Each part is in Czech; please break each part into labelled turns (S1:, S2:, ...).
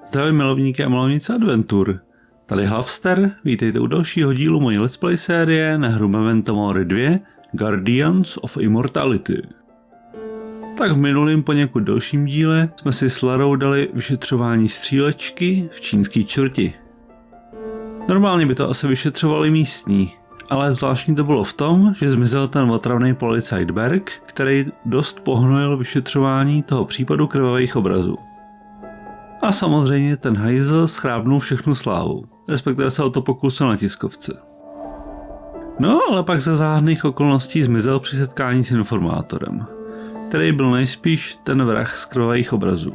S1: Zdravím milovníky a milovnice adventur. Tady Hlavster, vítejte u dalšího dílu mojí let's play série na hru Memento Mori 2 Guardians of Immortality. Tak v minulém poněkud dalším díle jsme si s Larou dali vyšetřování střílečky v čínské čtvrti. Normálně by to asi vyšetřovali místní, ale zvláštní to bylo v tom, že zmizel ten otravný policajt Berg, který dost pohnojil vyšetřování toho případu krvavých obrazů. A samozřejmě ten hajzl schrábnul všechnu slávu, respektive se o to pokusil na tiskovce. No, ale pak za záhadných okolností zmizel při setkání s informátorem, který byl nejspíš ten vrah z krvavých obrazů.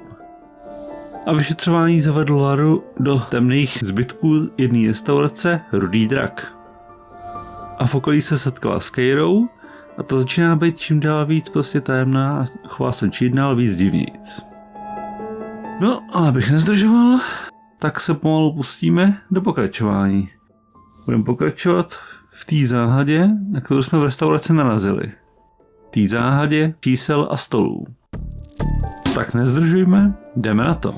S1: A vyšetřování zavedl Laru do temných zbytků jedné restaurace Rudý drak. A v okolí se setkala s Keirou a to začíná být čím dál víc prostě tajemná a chová se čím dál víc divnějc. No, ale abych nezdržoval, tak se pomalu pustíme do pokračování. Budeme pokračovat v té záhadě, na kterou jsme v restauraci narazili. Té záhadě čísel a stolů. Tak nezdržujme, jdeme na to.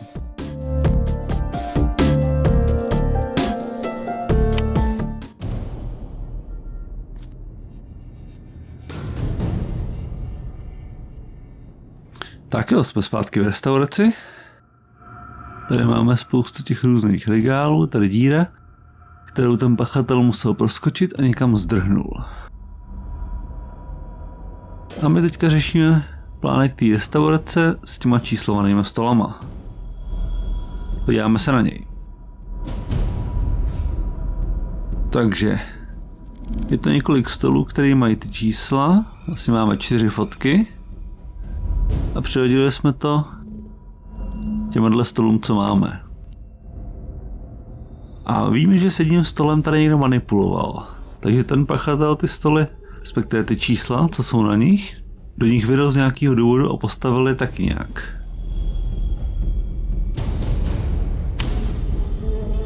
S1: Tak jo, jsme zpátky v restauraci. Tady máme spoustu těch různých regálů, tady díra, kterou ten pachatel musel proskočit a někam zdrhnul. A my teďka řešíme plánek té restaurace s těma číslovanými stolama. Podíváme se na něj. Takže je to několik stolů, které mají ty čísla. Vlastně máme 4 fotky. A přihodili jsme to těmhle stolům, co máme. A víme, že s jedním stolem tady někdo manipuloval. Takže ten pachatel ty stoly, respektive ty čísla, co jsou na nich, do nich vydal z nějakého důvodu a postavil je taky nějak.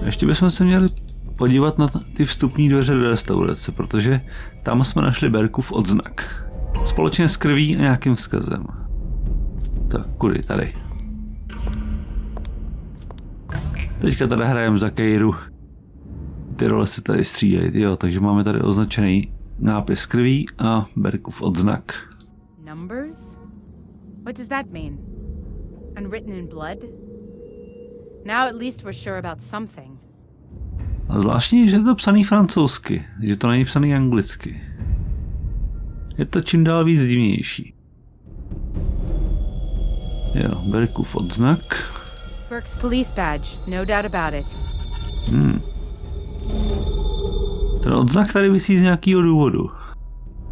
S1: Ještě bychom se měli podívat na ty vstupní dveře do restaurace, protože tam jsme našli Bergův odznak. Společně s krví a nějakým vzkazem. Tak, kudy, tady. Teďka tady hrajeme za Keiru. Ty role se tady střídají, jo, takže máme tady označený nápis krví a Bergův odznak.
S2: Numbers? What does that mean? Unwritten in blood? Now at least we're sure about something.
S1: A zvláštní je, že je to psaný francouzsky, že to není psaný anglicky. Je to čím dál víc divnější. Jo, Bergův odznak.
S2: Burke's police badge, no doubt about it.
S1: Ten odznak tady visí z nějakého důvodu.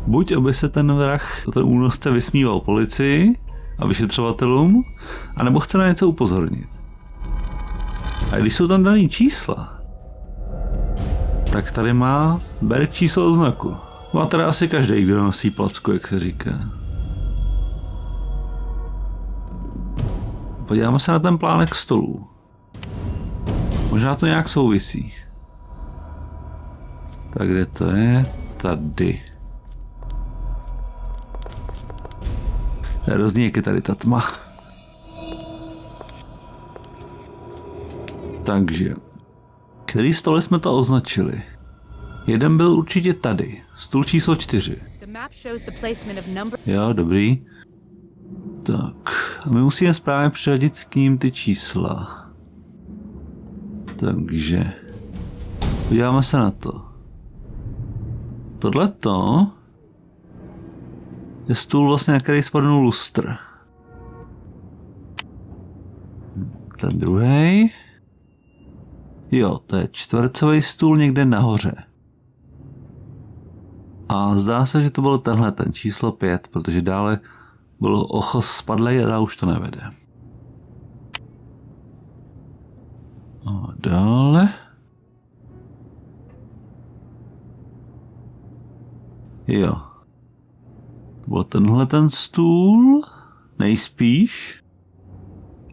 S1: Buď aby se ten vrah, ten únosce vysmíval policii a vyšetřovatelům, anebo chce na něco upozornit. A když jsou tam daný čísla, tak tady má Berg číslo oznaku. Má tady asi každý, kdo nosí placku, jak se říká. Podíváme se na ten plánek stolů. Možná to nějak souvisí. Tak kde to je? Tady. To je hrozný, jak je tady ta tma. Takže. Který stoly jsme to označili? Jeden byl určitě tady. Stůl číslo 4. Jo, dobrý. Tak, a my musíme správně přiřadit k ním ty čísla. Takže podíváme se na to. Tohleto je stůl vlastně, na který spadnul lustr. Ten druhý. Jo, to je čtvercový stůl někde nahoře. A zdá se, že to byl tenhle, ten číslo 5, protože dále byl ochos spadlej a už to nevede. A dále. Jo. Byl tenhle ten stůl, nejspíš.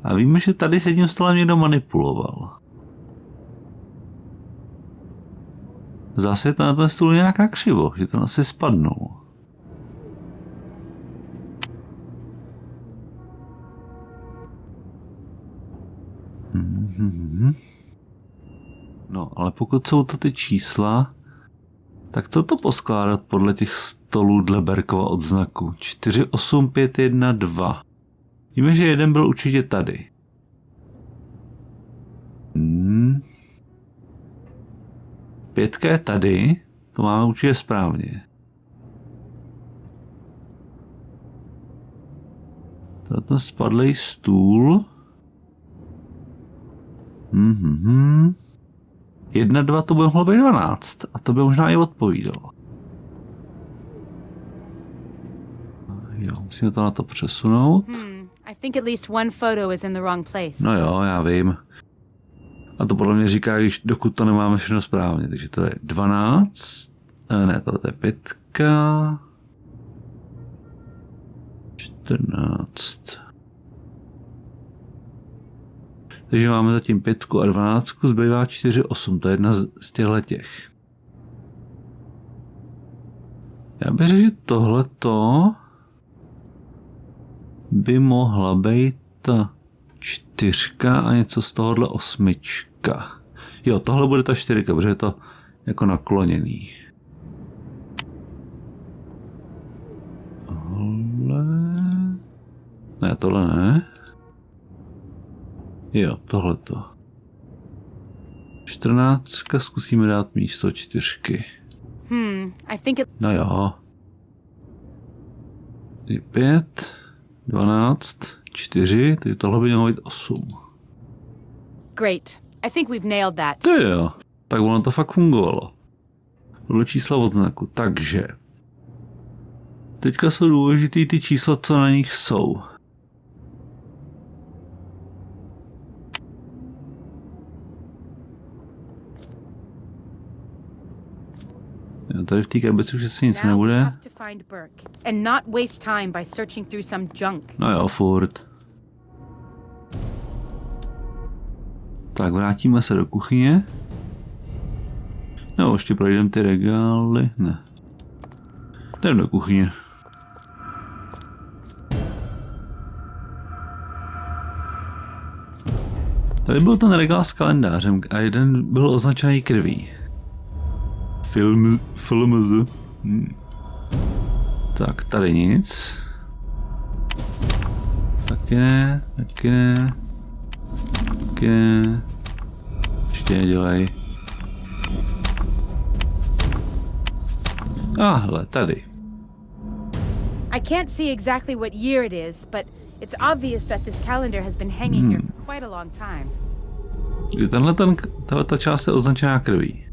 S1: A víme, že tady s jedním stolem někdo manipuloval. Zase je ten stůl nějaká křivo, že ten asi spadnul. No, ale pokud jsou to ty čísla, tak co to poskládat podle těch stolů dle Berkova odznaku? 4, 8, 5, 1, 2. Víme, že jeden byl určitě tady. Pětka je tady, to máme určitě správně. To je ten spadlej stůl. 1, 2 to by mohlo být 12 a to by možná i odpovídalo. Jo, musíme to na to přesunout.
S2: I think at least one photo is in the wrong place.
S1: No jo, já vím. A to podle mě říká, dokud to nemáme všechno správně. Takže to je 12. Ne, tohle je 5. 14. Takže máme zatím 5 a 12, zbývá 4, 8. To je jedna z těch. Já bych řekl, že tohleto by mohla být ta 4 a něco z tohohle 8. Jo, tohle bude ta 4, protože je to jako nakloněný. Tohle... Ne, tohle ne. Jo, tohleto. 14 zkusíme dát místo 4.
S2: I think it...
S1: No jo. 5, 12, 4, takže tohle by mělo být 8.
S2: Great. I think we've nailed that.
S1: To jo, tak ono to fakt fungovalo. Bylo čísla odznaku, takže teďka jsou důležitý ty čísla, co na nich jsou. Jo, tady v té krabici už asi nic nebude. No jo, furt. Tak vrátíme se do kuchyně. No, ještě projdeme ty regály. Ne. Jdeme do kuchyně. Tady byl ten regál s kalendářem a jeden byl označený krví. Film. Tak, tady nic. Taky ne. Ještě nedělej. Hele, tady.
S2: I can't see exactly what year it is, but it's obvious that this calendar has been hanging here for quite a long time.
S1: Tahle část je označená krví.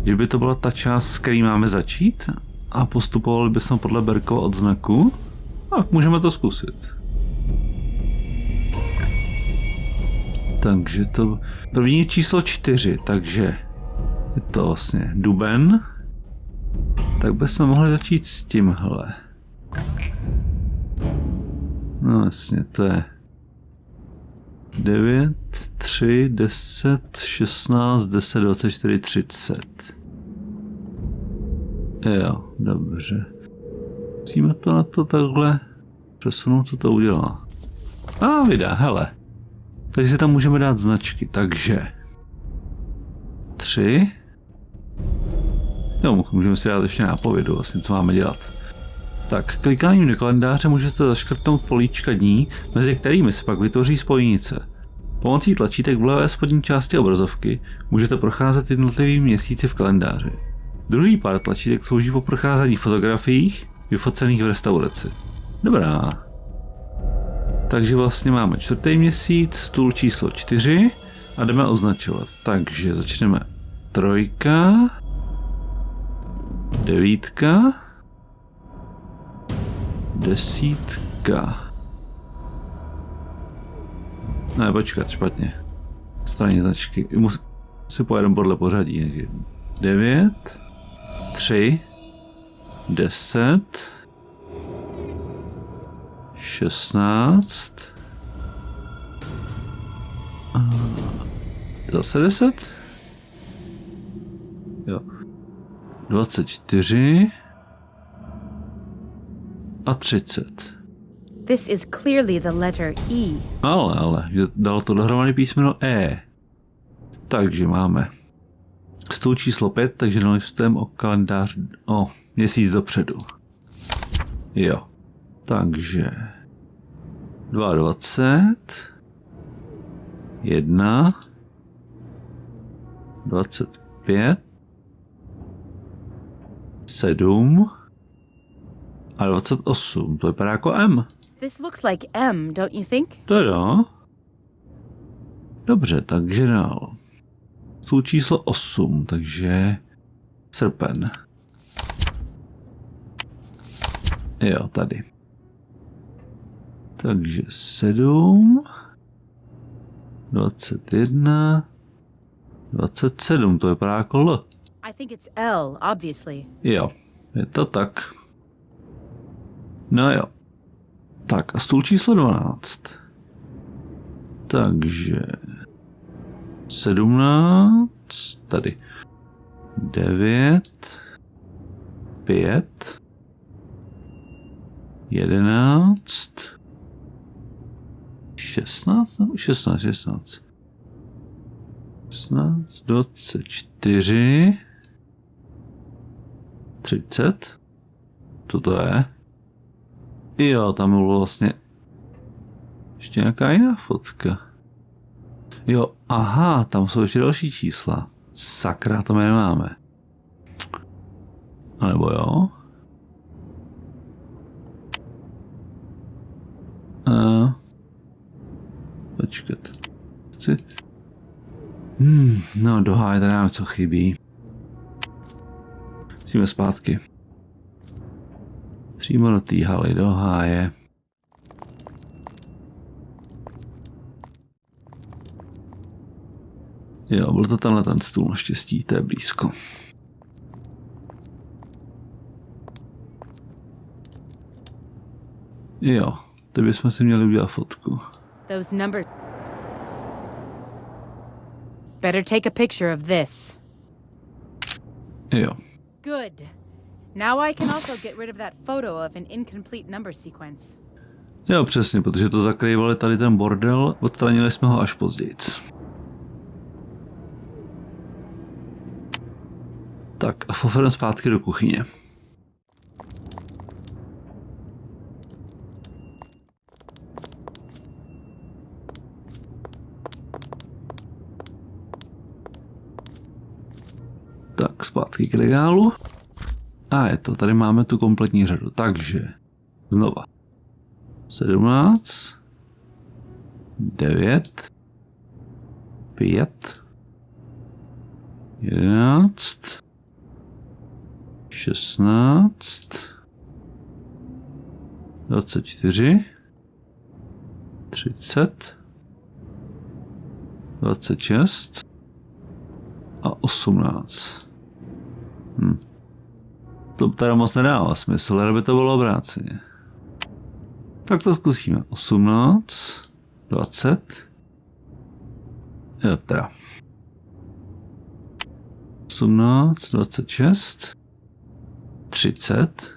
S1: Kdyby to byla ta část, s který máme začít a postupovali bychom podle Berkova odznaku, tak můžeme to zkusit. Takže to první číslo 4, takže je to vlastně duben. Tak bychom mohli začít s tímhle. No jasně, to je 9, 3, 10, 16, 10, 24, 30. Jo, dobře. Musíme to na to takhle přesunout, co to udělá. Vydá, hele. Takže si tam můžeme dát značky, takže 3. Jo, můžeme si dát ještě nápovědu, vlastně, co máme dělat. Tak, klikáním do kalendáře můžete zaškrtnout políčka dní, mezi kterými se pak vytvoří spojnice. Pomocí tlačítek v levé spodní části obrazovky můžete procházet jednotlivými měsíci v kalendáři. Druhý pár tlačítek slouží po procházení fotografiích, vyfocených v restauraci. Dobrá. Takže vlastně máme 4. měsíc, stůl číslo 4 a jdeme označovat. Takže začneme 3, 9, 10. Ne, počkat, špatně. Straně značky. Si pojedeme podle pořadí. 9, 3, 10, 16, zase 10, jo, 24 a 30.
S2: This is clearly the letter E.
S1: Ale, že dalo to dohromady písmeno E. Takže máme stůl číslo 5, takže nalistujeme o kalendář o měsíc dopředu. Jo. Takže 22, 1, 25, 7 a 28. To vypadá jako M.
S2: This looks like M, don't you think?
S1: Teda. Dobře, takže dál. Stůl číslo 8, takže srpen. Jo, tady. Takže 7, 21, 27, to vypadá jako L.
S2: I think it's L, obviously.
S1: Jo, je to tak. No jo. Tak a stůl číslo 12. Takže 17, tady 9, 5, 11, 16, nebo 16, 24, 30, co to je? Jo, tam bylo vlastně ještě nějaká jiná fotka. Jo, aha, tam jsou ještě další čísla. Sakra, to my nemáme. A nebo jo? Počkat. No, do háje tady máme co chybí. Musíme zpátky. Přímo do té haly, do háje. Jo, byl to tenhle ten stůl, naštěstí, to je blízko. Jo, teď bychom si měli udělat fotku.
S2: Those numbers. Better take a picture of this.
S1: Jo.
S2: Good. Now I can also get rid of that photo of an incomplete number sequence.
S1: Jo, přesně, protože to zakrývali tady ten bordel, odstranili jsme ho až později. Tak a foferem zpátky do kuchyně. Tak zpátky k regálu. A je to, tady máme tu kompletní řadu, takže znova. 17, 9, 5, 11, 16, 24, 30, 26 a 18. To tady moc nedává smysl, ale by to bylo obráceně. Tak to zkusíme. 18, 20. Jo, teda. 18, 26, 30,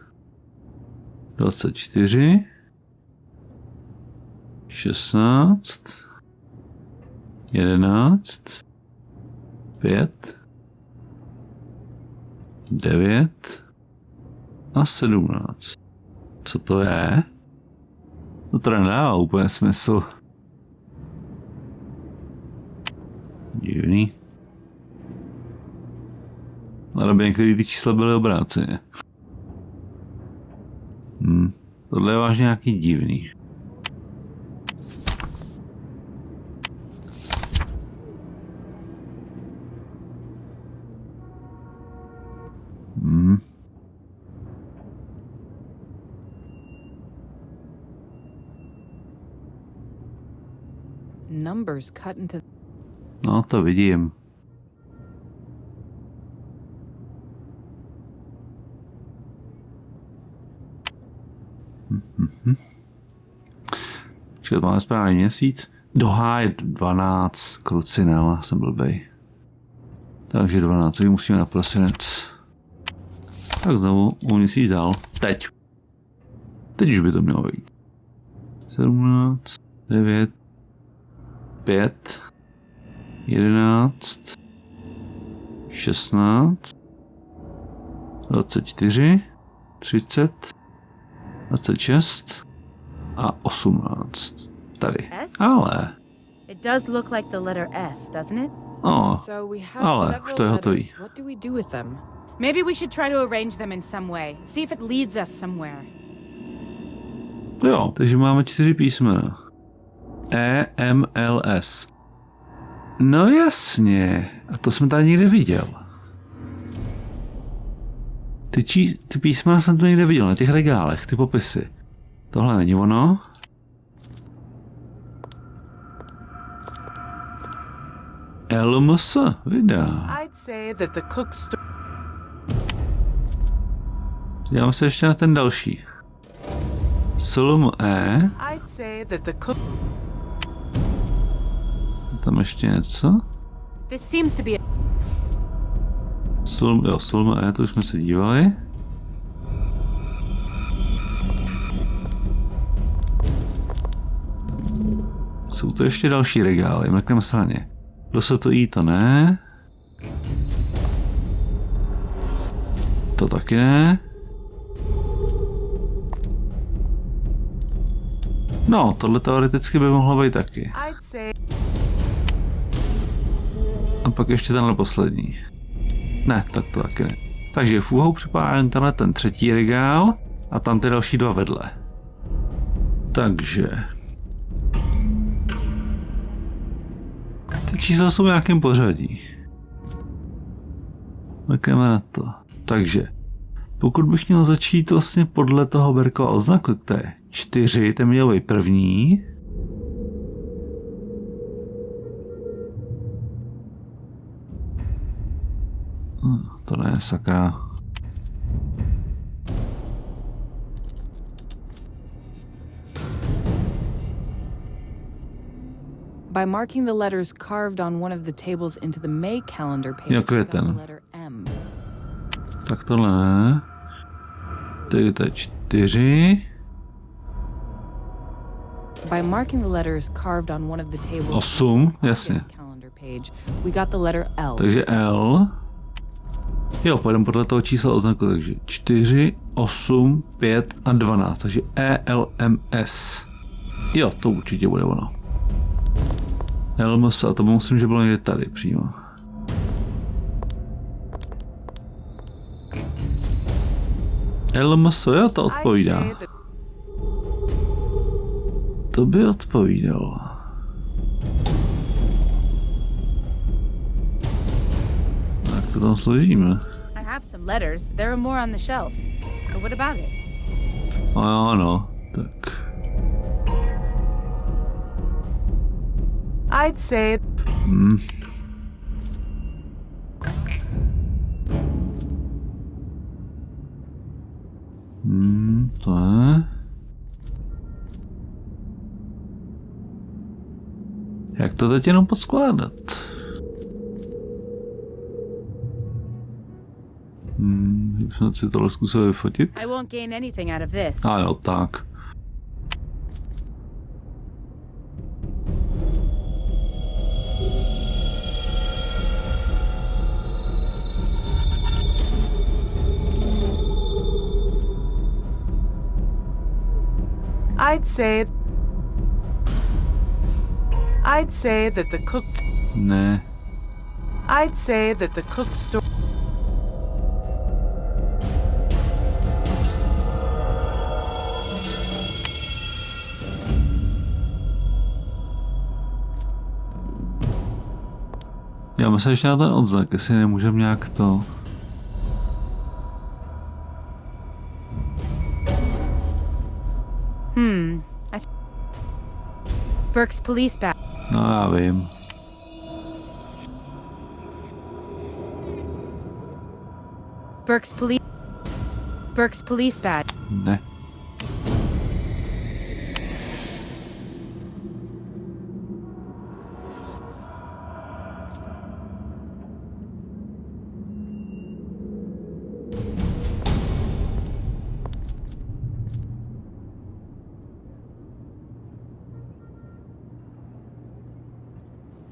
S1: 24, 16, 11, 5, 9 a 17. Co to je? To teda nedává úplně smysl. Divný. Ale by některé ty čísla byly obráceně. Tohle je vážně nějaký divný.
S2: Numbers cut into.
S1: No, to vidím. Počkat, máme správný měsíc. Dohájet 12, krucinel, jsem blbej. Takže 12, co musíme na prosinec. Tak znovu o měsíc dál. Teď. Teď už by to mělo být. 17, 9, 5, 11, 16, 24, 30, 26 a 18. Tady. Ale.
S2: It does look like the letter S, doesn't it?
S1: No,
S3: So we have
S1: ale
S3: several
S1: už to je hotový.
S3: letters. What do we do with them?
S2: Maybe we should try to arrange them in some way. See if it leads us somewhere.
S1: Jo, takže máme 4 písmena. E, M, L, S. No jasně, a to jsem tady někde viděl. Ty písmena jsem tu někde viděl, na těch regálech, ty popisy. Tohle není ono. LMS, vydá. Dívám se ještě na ten další. SLME. Tam ještě něco?
S2: This seems to be
S1: SLME, to už jsme se dívali. Jsou to ještě další regály, mrkneme se na ně. DSTI to ne. To taky ne. No, tohle teoreticky by mohlo být taky. A pak ještě tenhle poslední. Ne, tak to taky ne. Takže v úvahu připadá tenhle ten třetí regál a tam ty další dva vedle. Takže... Ty čísla jsou v nějakém pořadí. Mrkneme na to. Takže, pokud bych měl začít vlastně podle toho Berkova odznaku, to je 4, ten měl být první. To ne, sakra.
S3: By marking the letters carved on one of the tables into the May calendar page,
S1: Jako je
S3: we got
S1: ten.
S3: the letter M.
S1: Tak tohle ne. To je 4.
S3: By marking the letters carved on one of the tables
S1: 8, jasně.
S3: this calendar page, we got the letter L.
S1: Takže L. Jo, půjdeme podle toho čísla odznaku, takže 4, 8, 5 a 12, takže ELMS. Jo, to určitě bude ono. LMS, a to myslím, že bylo někde tady přímo. LMS, jo, to odpovídá. To by odpovídalo. Tak to tam složíme.
S2: I have some letters. There are more on the shelf. But what about it?
S1: Ano, tak.
S4: I'd say
S1: To ne. Jak to teď jenom poskládat? Snad si tohle zkusil vyfotit?
S2: I won't gain anything out of this.
S1: Ano, tak.
S4: I'd say that the cook
S1: Ne.
S4: I'd say that the cook store
S1: Já myslím, ještě na ten odznak, jestli nemůžeme nějak to...
S2: Burke's police badge.
S1: No já vím.
S2: Burke's police badge.
S1: Ne.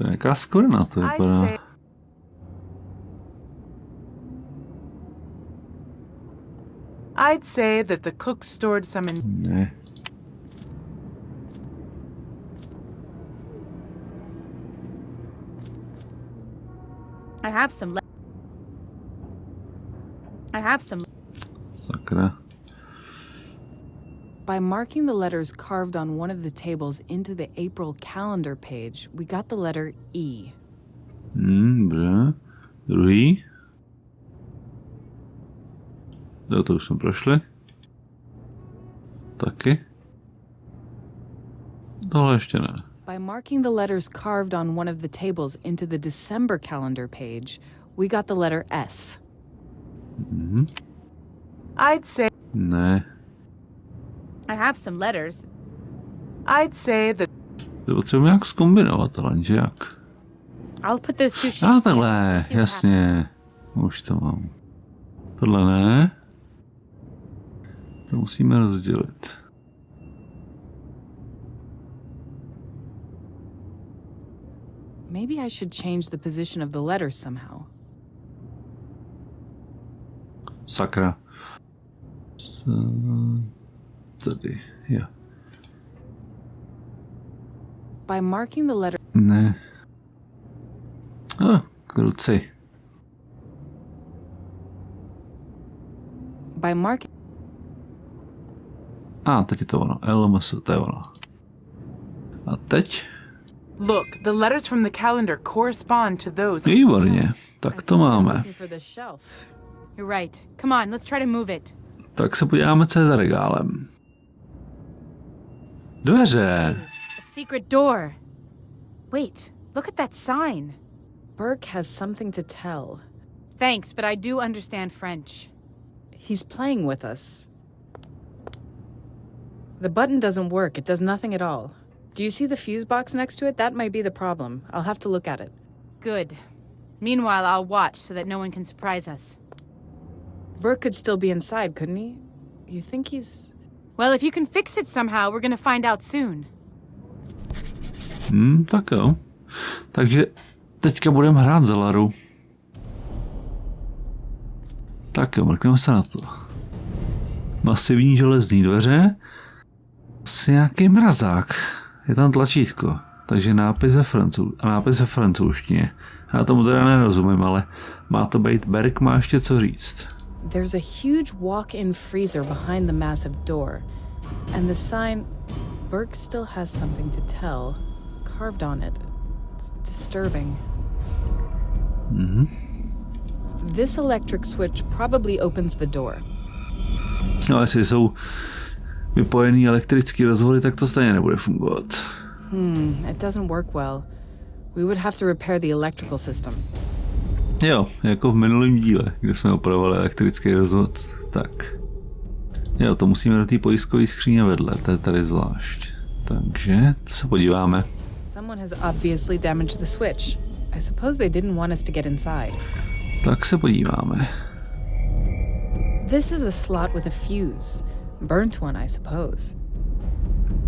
S1: To je nějaká skvrna, to vypadá.
S4: I'd say that the cook stored some in...
S1: Ne.
S2: I have some.
S1: Sakra.
S3: By marking the letters carved on one of the tables into the April calendar page, we got the letter E.
S1: Dobře. Druhý. To už jsme prošli. Taky. Tohle ještě ne.
S3: By marking the letters carved on one of the tables into the December calendar page, we got the letter S.
S4: I'd say...
S1: Ne.
S2: I have some letters.
S4: I'd say that...
S1: To potřebujeme nějak zkombinovat, ale že jak?
S2: I'll put those two sheets.
S1: Takhle, jasně. Už to mám. Tohle ne. To musíme rozdělit.
S3: Maybe I should change the position of the letters somehow.
S1: Sakra. Tady, jo.
S3: By marking the letter...
S1: Ne. Kruci.
S3: By marking...
S1: Teď je to ono. LMS, to je ono. A teď?
S4: Look, the letters from the calendar correspond to those...
S1: Výborně. Tak to máme.
S3: Looking for the shelf.
S2: You're right. Come on, let's try to move it.
S1: Tak se podíváme, co je za regálem. Dveře.
S2: A secret door. Wait, look at that sign.
S3: Burke has something to tell.
S2: Thanks, but I do understand French.
S3: He's playing with us. The button doesn't work. It does nothing at all. Do you see the fuse box next to it? That might be the problem. I'll have to look at it.
S2: Good. Meanwhile, I'll watch so that no one can surprise us.
S3: Burke could still be inside, couldn't he? You think he's...
S2: Well, if you can fix it somehow, we're gonna find out soon.
S1: Tak jo. Takže teďka budeme hrát za Laru. Tak jo, mrkneme se na to. Masivní železní dveře. Asi nějaký mrazák. Je tam tlačítko. Takže nápis ve francouzštině. Já tomu teda nerozumím, ale má to být Berg, má ještě co říct.
S3: There's a huge walk-in freezer behind the massive door. And the sign, Burke still has something to tell, carved on it. It's disturbing. This electric switch probably opens the door.
S1: No, jestli jsou vypojený elektrický rozvody, tak to stejně nebude fungovat.
S3: It doesn't work well. We would have to repair the electrical system.
S1: Jo, jako v minulém díle, kde jsme opravovali elektrický rozvod. Tak. Jo, to musíme do té pojistkové skříně vedle, to je tady zvlášť. Takže, to se podíváme.
S3: Someone has obviously damaged the switch. I suppose they didn't want us to get inside.
S1: Tak se podíváme.
S3: This is a slot with a fuse. Burnt one, I suppose.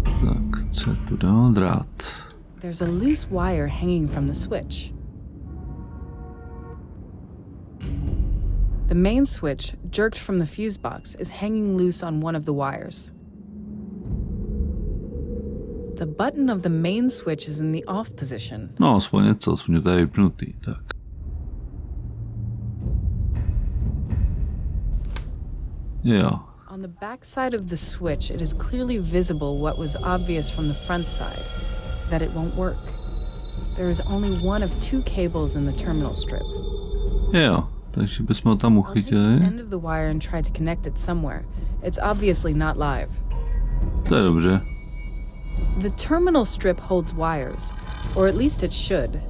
S1: Tak, co je tu dál? Drát.
S3: There's a loose wire hanging from the switch. The main switch, jerked from the fuse box, is hanging loose on one of the wires. The button of the main switch is in the off position.
S1: No, aspoň něco, aspoň to je vypnutý, tak. Jo.
S3: On the back side of the switch, it is clearly visible what was obvious from the front side, that it won't work. There is only one of two cables in the terminal strip.
S1: Jo, takže bychom ho tam
S3: I'll take the
S1: uchytili.
S3: end of the wire and try to connect it somewhere. It's obviously not live.
S1: To je dobře.
S3: The terminal strip holds wires, or at least it should.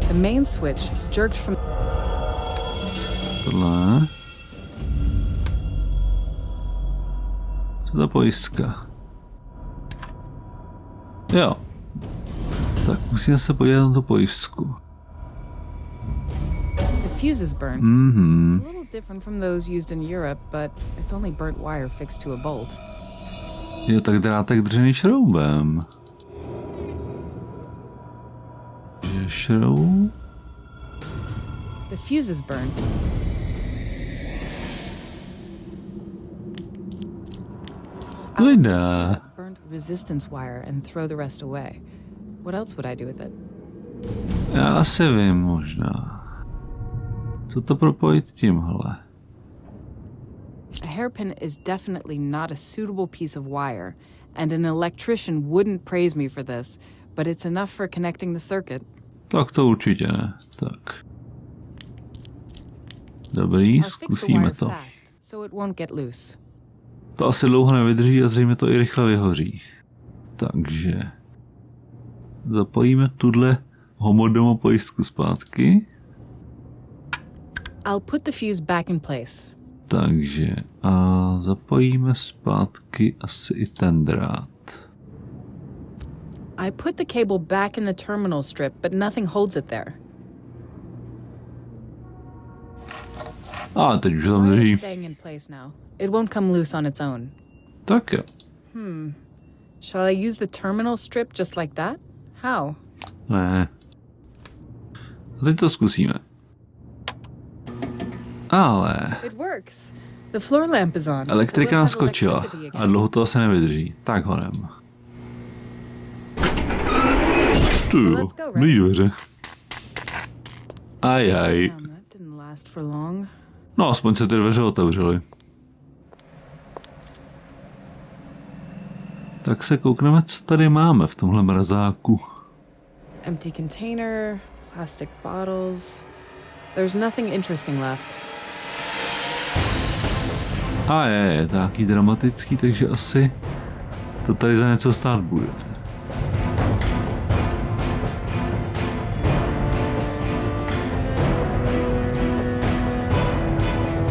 S3: The main switch, jerked from...
S1: Tohle. Co za pojistka? Jo. Tak musíme se podívat na tu pojistku.
S3: The fuse is burnt. It's a little different from those used in Europe, but it's only burnt wire fixed to a bolt.
S1: Jo, tak drátek držený šroubem. Takže šrou.
S3: The fuse is burned.
S1: Linda.
S3: Burnt resistance wire and throw the rest away. What else would I do with it?
S1: Já asi vím možná. Co to propojit tímhle?
S3: A hairpin is definitely not a suitable piece of wire, and an electrician wouldn't praise me for this, but it's enough for connecting the circuit.
S1: Tak to určitě ne. Tak. Dobrý,
S3: I'll fix the
S1: zkusíme
S3: wire
S1: to.
S3: fast, so it won't get loose.
S1: To asi dlouho nevydrží a zřejmě to i rychle vyhoří. Takže zapojíme tuhle homodomo pojistku zpátky.
S3: I'll put the fuse back in place.
S1: Takže a zapojíme zpátky asi i ten drát.
S3: I put the cable back in the terminal strip, but nothing holds it there.
S1: A teď už to tam
S3: Wire is
S1: drží.
S3: staying in place now. It won't come loose on its own.
S1: Tak jo.
S3: Shall I use the terminal strip just like that? How?
S1: Ne. A teď to zkusíme. Ale
S3: It works. The floor lamp is on.
S1: elektrika
S3: so we'll have
S1: naskočila
S3: electricity again.
S1: a dlouho to asi nevydrží. Tak honem. Tu,
S3: let's go, right?
S1: blíž dveře. Ajaj.
S3: Damn, that didn't last for long.
S1: No, aspoň se ty dveře otevřely. Tak se koukneme, co tady máme v tomhle mrazáku.
S3: Empty container, plastic bottles. There's nothing interesting left.
S1: A je to nějaký dramatický, takže asi to tady za něco stát bude.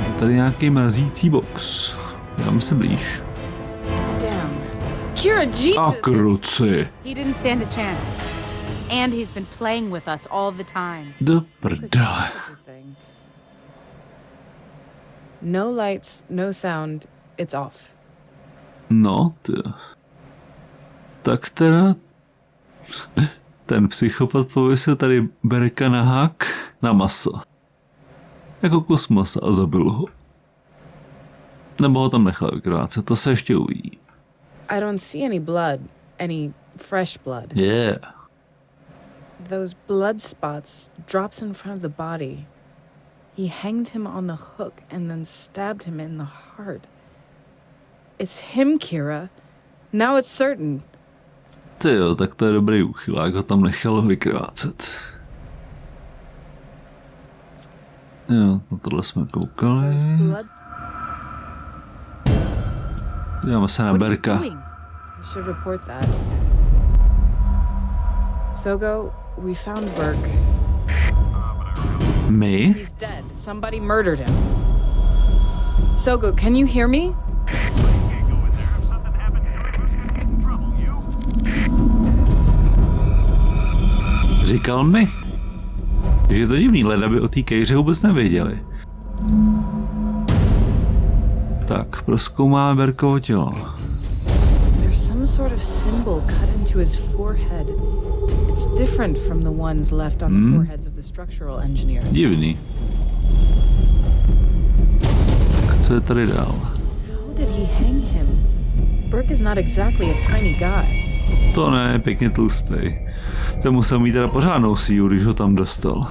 S1: Je tady nějaký mrazící box. Dáme se blíž.
S3: Damn. Keira, Jesus!
S1: A kruci.
S2: He didn't stand a chance. And he's been playing with us all the time.
S1: Do
S3: Could do
S1: prdele.
S3: such a thing. No lights, no sound. It's off.
S1: No, ty. Tak teda ten psychopat pověsil tady berka na hák na maso. Jako kus masa a zabil ho. Nebo ho tam nechal vykrvácet, to se ještě uvidí.
S3: I don't see any blood. Any fresh blood.
S1: Yeah.
S3: Those blood spots, drops in front of the body. He hanged him on the hook and then stabbed him in the heart. It's him, Keira. Now it's certain.
S1: Ty jo, tak to je dobrý úchylák, ho tam nechal vykrvácet. Jo, na tohle jsme koukali.
S3: Those blood.
S1: Díváme se na
S2: What are you
S1: berka.
S2: doing?
S3: I should report that. Sogo, we found Burke.
S1: My?
S3: He's dead. Somebody murdered him. Sogo, can you hear me?
S1: Říkal mi, že je to divný, leda by o té Keiře vůbec nevěděli. Tak, prozkoumáme Berkovo tělo.
S3: There's some sort of symbol cut into his forehead. It's different from the ones left on the foreheads of the structural engineers.
S1: Divný. Tak co je tady dál?
S3: How did he hang him? Burke is not exactly a tiny guy.
S1: To ne, pěkně tlustej. Ten musel mít teda pořádnou sílu, když ho tam dostal.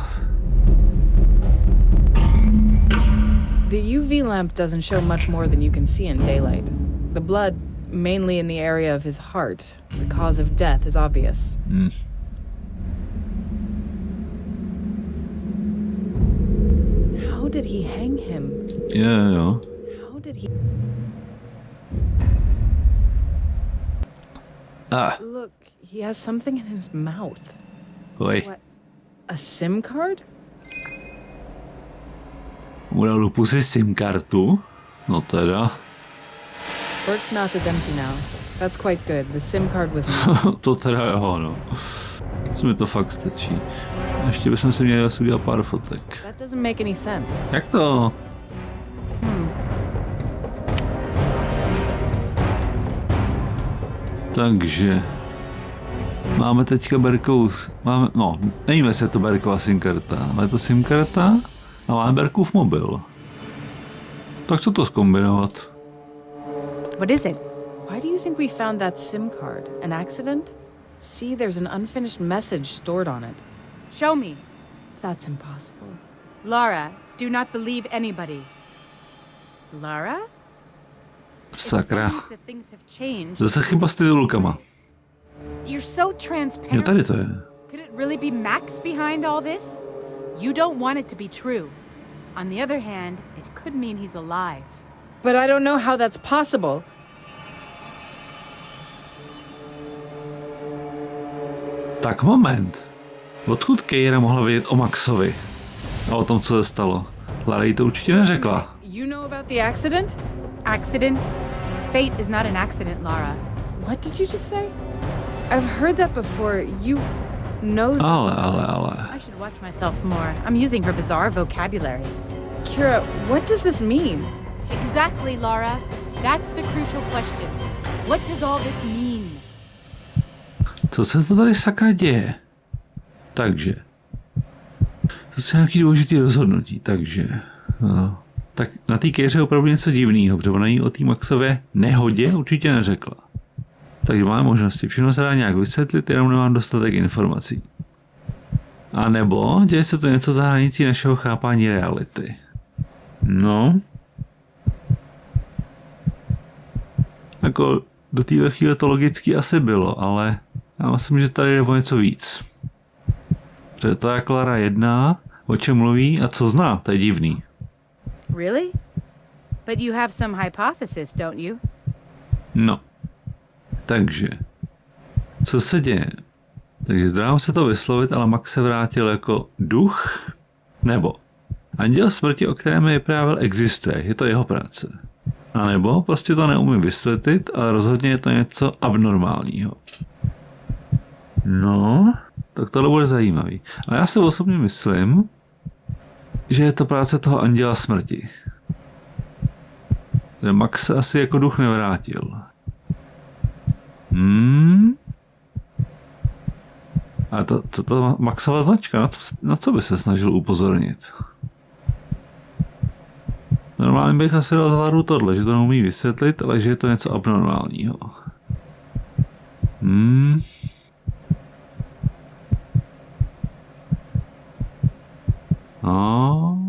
S3: The UV lamp doesn't show much more than you can see in daylight. The blood, mainly in the area of his heart, the cause of death is obvious. How did he hang him?
S1: Jo.
S3: How did he... Look, he has something in his mouth.
S1: Oj.
S3: What? A SIM card?
S1: Mu dal do pusy SIM kartu. No teda.
S3: Burke's mouth is empty now. That's quite good. The SIM card was in.
S1: To teda jo, no. Co mi to fakt stačí. Ještě bychom si měli asi udělat pár fotek.
S3: That doesn't make any sense.
S1: Jak to? Takže Máme teďka berkovou, no, nevíme, jestli je to berková SIM karta, ale je to SIM karta a máme berkův mobil. Tak co to zkombinovat?
S2: What is it?
S3: Why do you think we found that SIM card? An accident? See, there's an unfinished message stored on it.
S2: Show me.
S3: That's impossible.
S2: Lara, do not believe anybody. Lara?
S1: Sakra.
S2: It seems that things have changed.
S1: Zase chyba s titulkama.
S2: You're so
S1: Jo,
S2: transparent.
S1: tady to je.
S2: Could it really be Max behind all this? You don't want it to be true. On the other hand, it could mean he's alive.
S3: But I don't know how that's possible.
S1: Tak moment. Odkud Keira mohla vědět o Maxovi? A o tom, co se stalo? Lara jí to určitě neřekla.
S3: You know about the accident?
S2: Accident? Fate is not an accident, Lara.
S3: What did you just say? I've heard that before. You know
S1: Ale.
S2: I should watch myself more. I'm using her bizarre vocabulary.
S3: Keira, what does this mean?
S2: Exactly, Lara. That's the crucial question. What does all this mean?
S1: Co se to tady sakra děje? Takže. To je nějaký důležitý rozhodnutí, takže. No. Tak na té Keiře je opravdu něco divného, protože ona jí o té Maxově nehodě určitě neřekla. Takže máme možnosti. Všechno se dá nějak vysvětlit, jenom nemám dostatek informací. A nebo děje se to něco za hranicí našeho chápání reality. No. Jako do téhle chvíle to logicky asi bylo, ale já myslím, že tady jde o něco víc. Protože to, jak Lara jedná, o čem mluví a co zná, to je divný.
S2: Really? But you have some hypothesis, don't you?
S1: No. Takže. Co se děje? Takže zdráhám se to vyslovit, ale Max se vrátil jako duch? Nebo anděl smrti, o kterém je vyprávěl, existuje. Je to jeho práce. A nebo prostě to neumím vysvětlit, ale rozhodně je to něco abnormálního. No, tak tohle bude zajímavý. A já si osobně myslím, že je to práce toho anděla smrti. Že Max se asi jako duch nevrátil. A to Maxova značka, na co by se snažil upozornit? Normálně bych asi dal za Laru tohle, že to neumí vysvětlit, ale že je to něco abnormálního. No.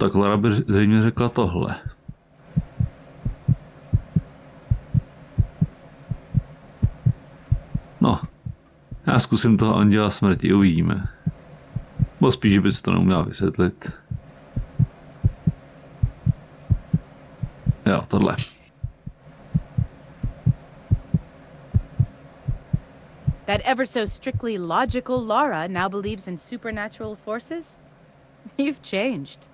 S1: Tak Lara by zřejmě řekla tohle. No, já zkusím toho anděla smrti, uvidíme. Bo spíš, že by se to neuměla vysvětlit. Jo, tohle.
S2: That ever so strictly logical Lara now believes in supernatural forces? You've changed.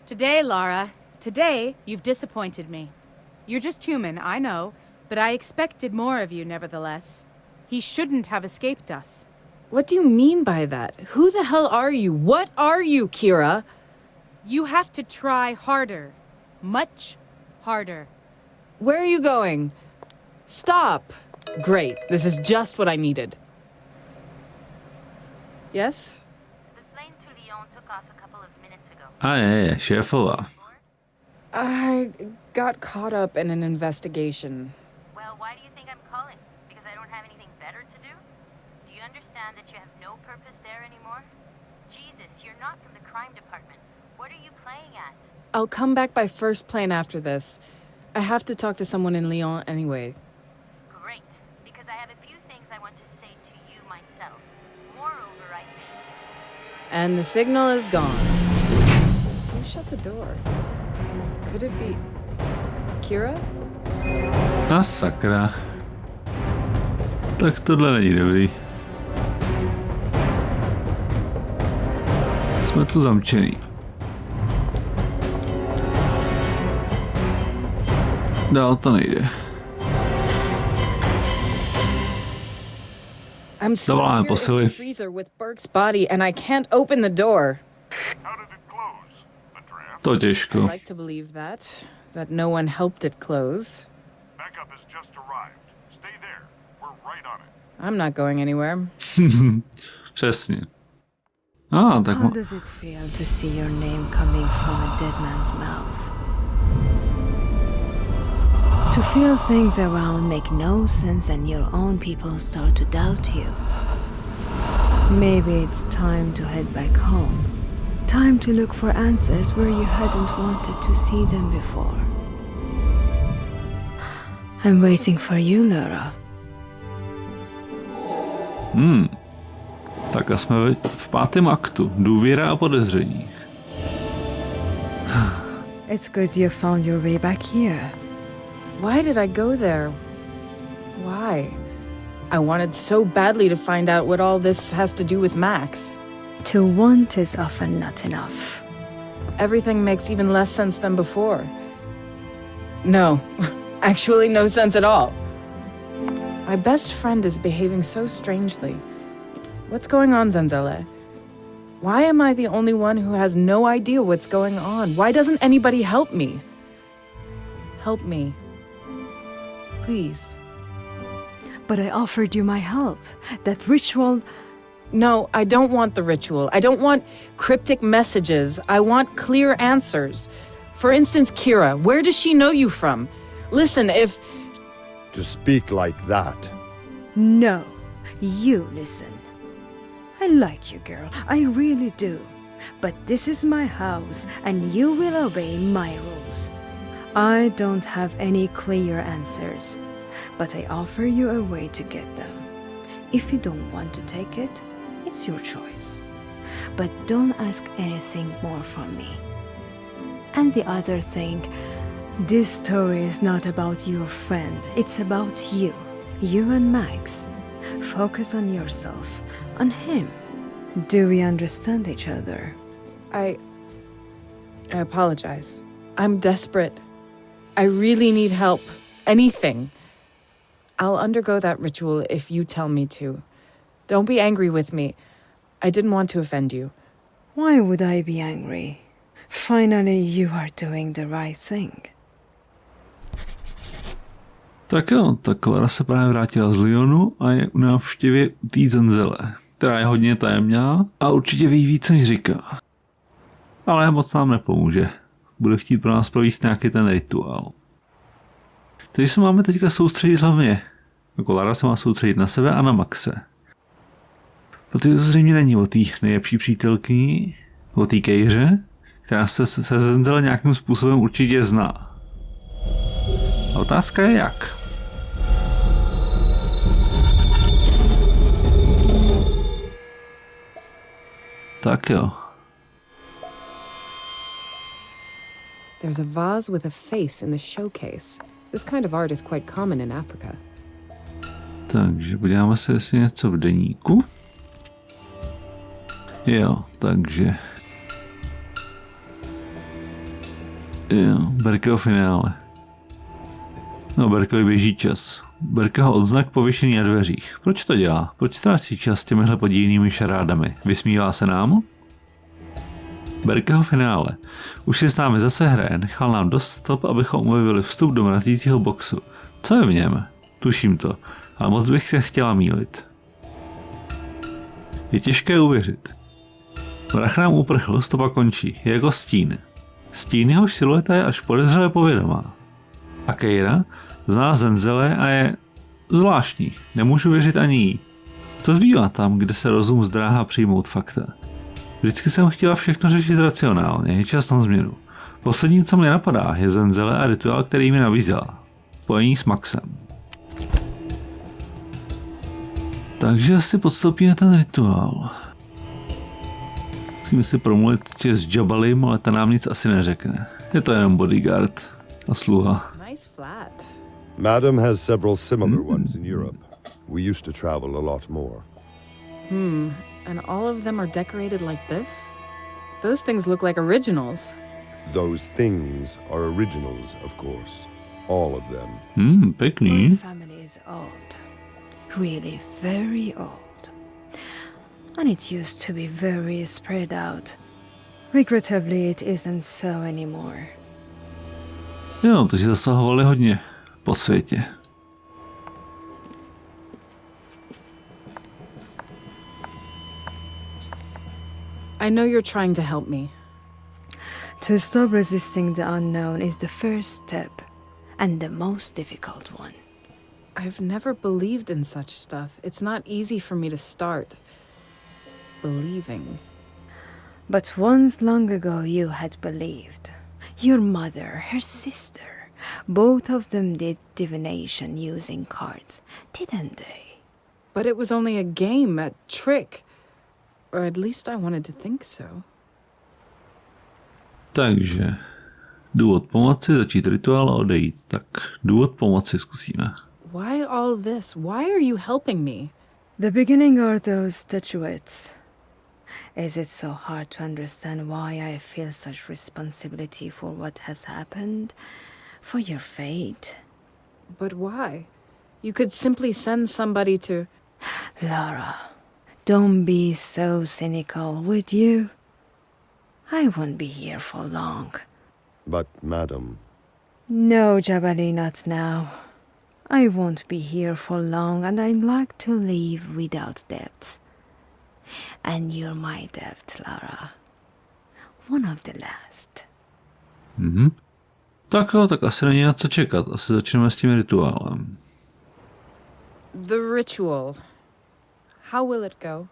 S2: Today, Lara, today you've disappointed me. You're just human, I know, but I expected more of you nevertheless. He shouldn't have escaped us.
S3: What do you mean by that? Who the hell are you? What are you, Keira?
S2: You have to try harder. Much harder.
S3: Where are you going? Stop! Great, this is just what I needed. Yes?
S5: The plane to Lyon took off a couple of minutes ago.
S1: A je, šéfová.
S3: I got caught up in an investigation.
S5: Well, why do you think I'm calling? Because I don't have anything better to do? Do you understand that you have no purpose there anymore? Jesus, you're not from the crime department. What are you playing at?
S3: I'll come back by first plane after this. I have to talk to someone in Lyon anyway.
S5: Great, because I have a few things I want to say to you myself. Moreover, I think...
S3: And the signal is gone. Who shut the door? Could it be Keira?
S1: A sakra. Tak tohle není dobrý. Jsme tu zamčený. Dál to nejde.
S3: I'm stuck
S1: Zavoláme
S3: here in
S1: posily.
S3: the freezer with Burke's body and I can't open the door.
S6: How did it close? A draft?
S1: To
S3: I
S1: těžko.
S3: like to believe that. that no one helped it close.
S6: Backup has just arrived. Stay there. We're right on it.
S3: I'm not going anywhere.
S1: Přesně. Tak
S7: How does it feel to see your name coming from a dead man's mouth? To feel things around make no sense and your own people start to doubt you. Maybe it's time to head back home. Time to look for answers where you hadn't wanted to see them before. I'm waiting for you, Lara.
S1: Tak a jsme v 5. aktu. Důvěra a podezření.
S7: It's good you found your way back here.
S3: Why did I go there? Why? I wanted so badly to find out what all this has to do with Max.
S7: To want is often not enough.
S3: Everything makes even less sense than before. No, actually no sense at all. My best friend is behaving so strangely. What's going on, ZENZELE? Why am I the only one who has no idea what's going on? Why doesn't anybody help me? Help me. Please.
S7: But I offered you my help. That ritual...
S3: No, I don't want the ritual. I don't want cryptic messages. I want clear answers. For instance, Keira, where does she know you from? Listen, if...
S8: To speak like that.
S7: No, you listen. I like you, girl. I really do. But this is my house, and you will obey my rules. I don't have any clear answers, but I offer you a way to get them. If you don't want to take it, it's your choice. But don't ask anything more from me. And the other thing, this story is not about your friend. It's about you. You and Max. Focus on yourself, on him. Do we understand each other?
S3: I apologize. I'm desperate. I really need help. Anything. I'll undergo that ritual if you tell me to. Don't be angry with me. I didn't want to offend you.
S7: Why would I be angry? Finally, you are doing the right thing.
S1: Tak jo, tak Lara se právě vrátila z Lyonu a je u návštěvě u té Zenzele, která je hodně tajemná a určitě ví víc, než říká. Ale moc nám nepomůže. Bude chtít pro nás provést nějaký ten rituál. Takže se máme teďka soustředit hlavně. Jako Lara se má soustředit na sebe a na Maxe. Protože to zřejmě není o té nejlepší přítelkyni, o té Keiře, která se Zenzele nějakým způsobem určitě zná. A otázka je jak. Tak jo.
S3: There's a vase with a face in the showcase. This kind of art is quite common in Africa.
S1: Takže podíváme se, jestli něco v deníku. Jo, takže. Jo, Berkeho finále. No, Berkovi běží čas. Berkeho odznak pověšený na dveřích. Proč to dělá? Proč ztrácí čas těmihle podivnými šarádami? Vysmívá se nám? Berkeho finále. Už si s námi zase hraje, nechal nám dost stop, abychom objevili vstup do mrazícího boxu. Co je v něm? Tuším to, ale moc bych se chtěla mýlit. Je těžké uvěřit. Vrah nám uprchl, stopa končí. Je jako stín. Stín jehož silueta je až podezřele povědomá. A Keira zná Zenzele a je zvláštní. Nemůžu věřit ani jí. To zbývá tam, kde se rozum zdráhá přijmout fakta. Vždycky jsem chtěla všechno řešit racionálně, je čas na změnu. Poslední, co mě napadá, je Zenzele a rituál, který mi nabízela. Spojení s Maxem. Takže asi podstoupíme ten rituál. Musíme si promluvit s Jabalim, ale ten nám nic asi neřekne. Je to jenom bodyguard a sluha.
S3: Nice flat.
S8: Madam has several similar ones in Europe. We used to travel a lot more.
S3: And all of them are decorated like this? Those things look like originals.
S8: Those things are originals, of course. All of them.
S1: Pěkný.
S7: My family is old. Really very old. And it used to be very spread out. Regrettably, it isn't so anymore.
S1: Jo, takže zasahovali hodně po světě.
S3: I know you're trying to help me.
S7: To stop resisting the unknown is the first step, and the most difficult one.
S3: I've never believed in such stuff. It's not easy for me to start believing.
S7: But once long ago you had believed. Your mother, her sister, both of them did divination using cards, didn't they?
S3: But it was only a game, a trick. Or at least I wanted to think so.
S1: Takže důvod pomoci, začít rituál a odejít. Tak důvod pomoci zkusíme.
S3: Why all this? Why are you helping me?
S7: The beginning are those statuettes. Is it so hard to understand why I feel such responsibility for what has happened? For your fate?
S3: But why? You could simply send somebody to...
S7: Lara, don't be so cynical, would you? I won't be here for long.
S8: But, madam,
S7: No, Jabali, not now. I won't be here for long, and I'd like to leave without debts. And you're my debt, Lara. One of the last.
S1: Mhm. Tak jo, tak asi není na co čekat. Asi začneme s tím rituálem.
S3: The ritual. How will it go?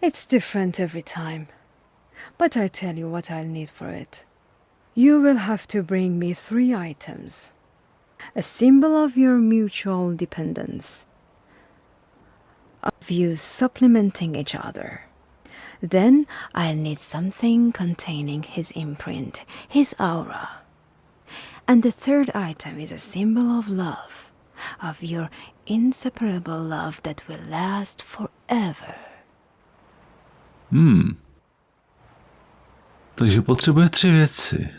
S7: It's different every time. But I tell you what I'll need for it. You will have to bring me 3 items. A symbol of your mutual dependence. Of you supplementing each other. Then I'll need something containing his imprint, his aura. And the 3rd item is a symbol of love. Of your inseparable love that will last forever.
S1: Takže potřebuje 3 věci.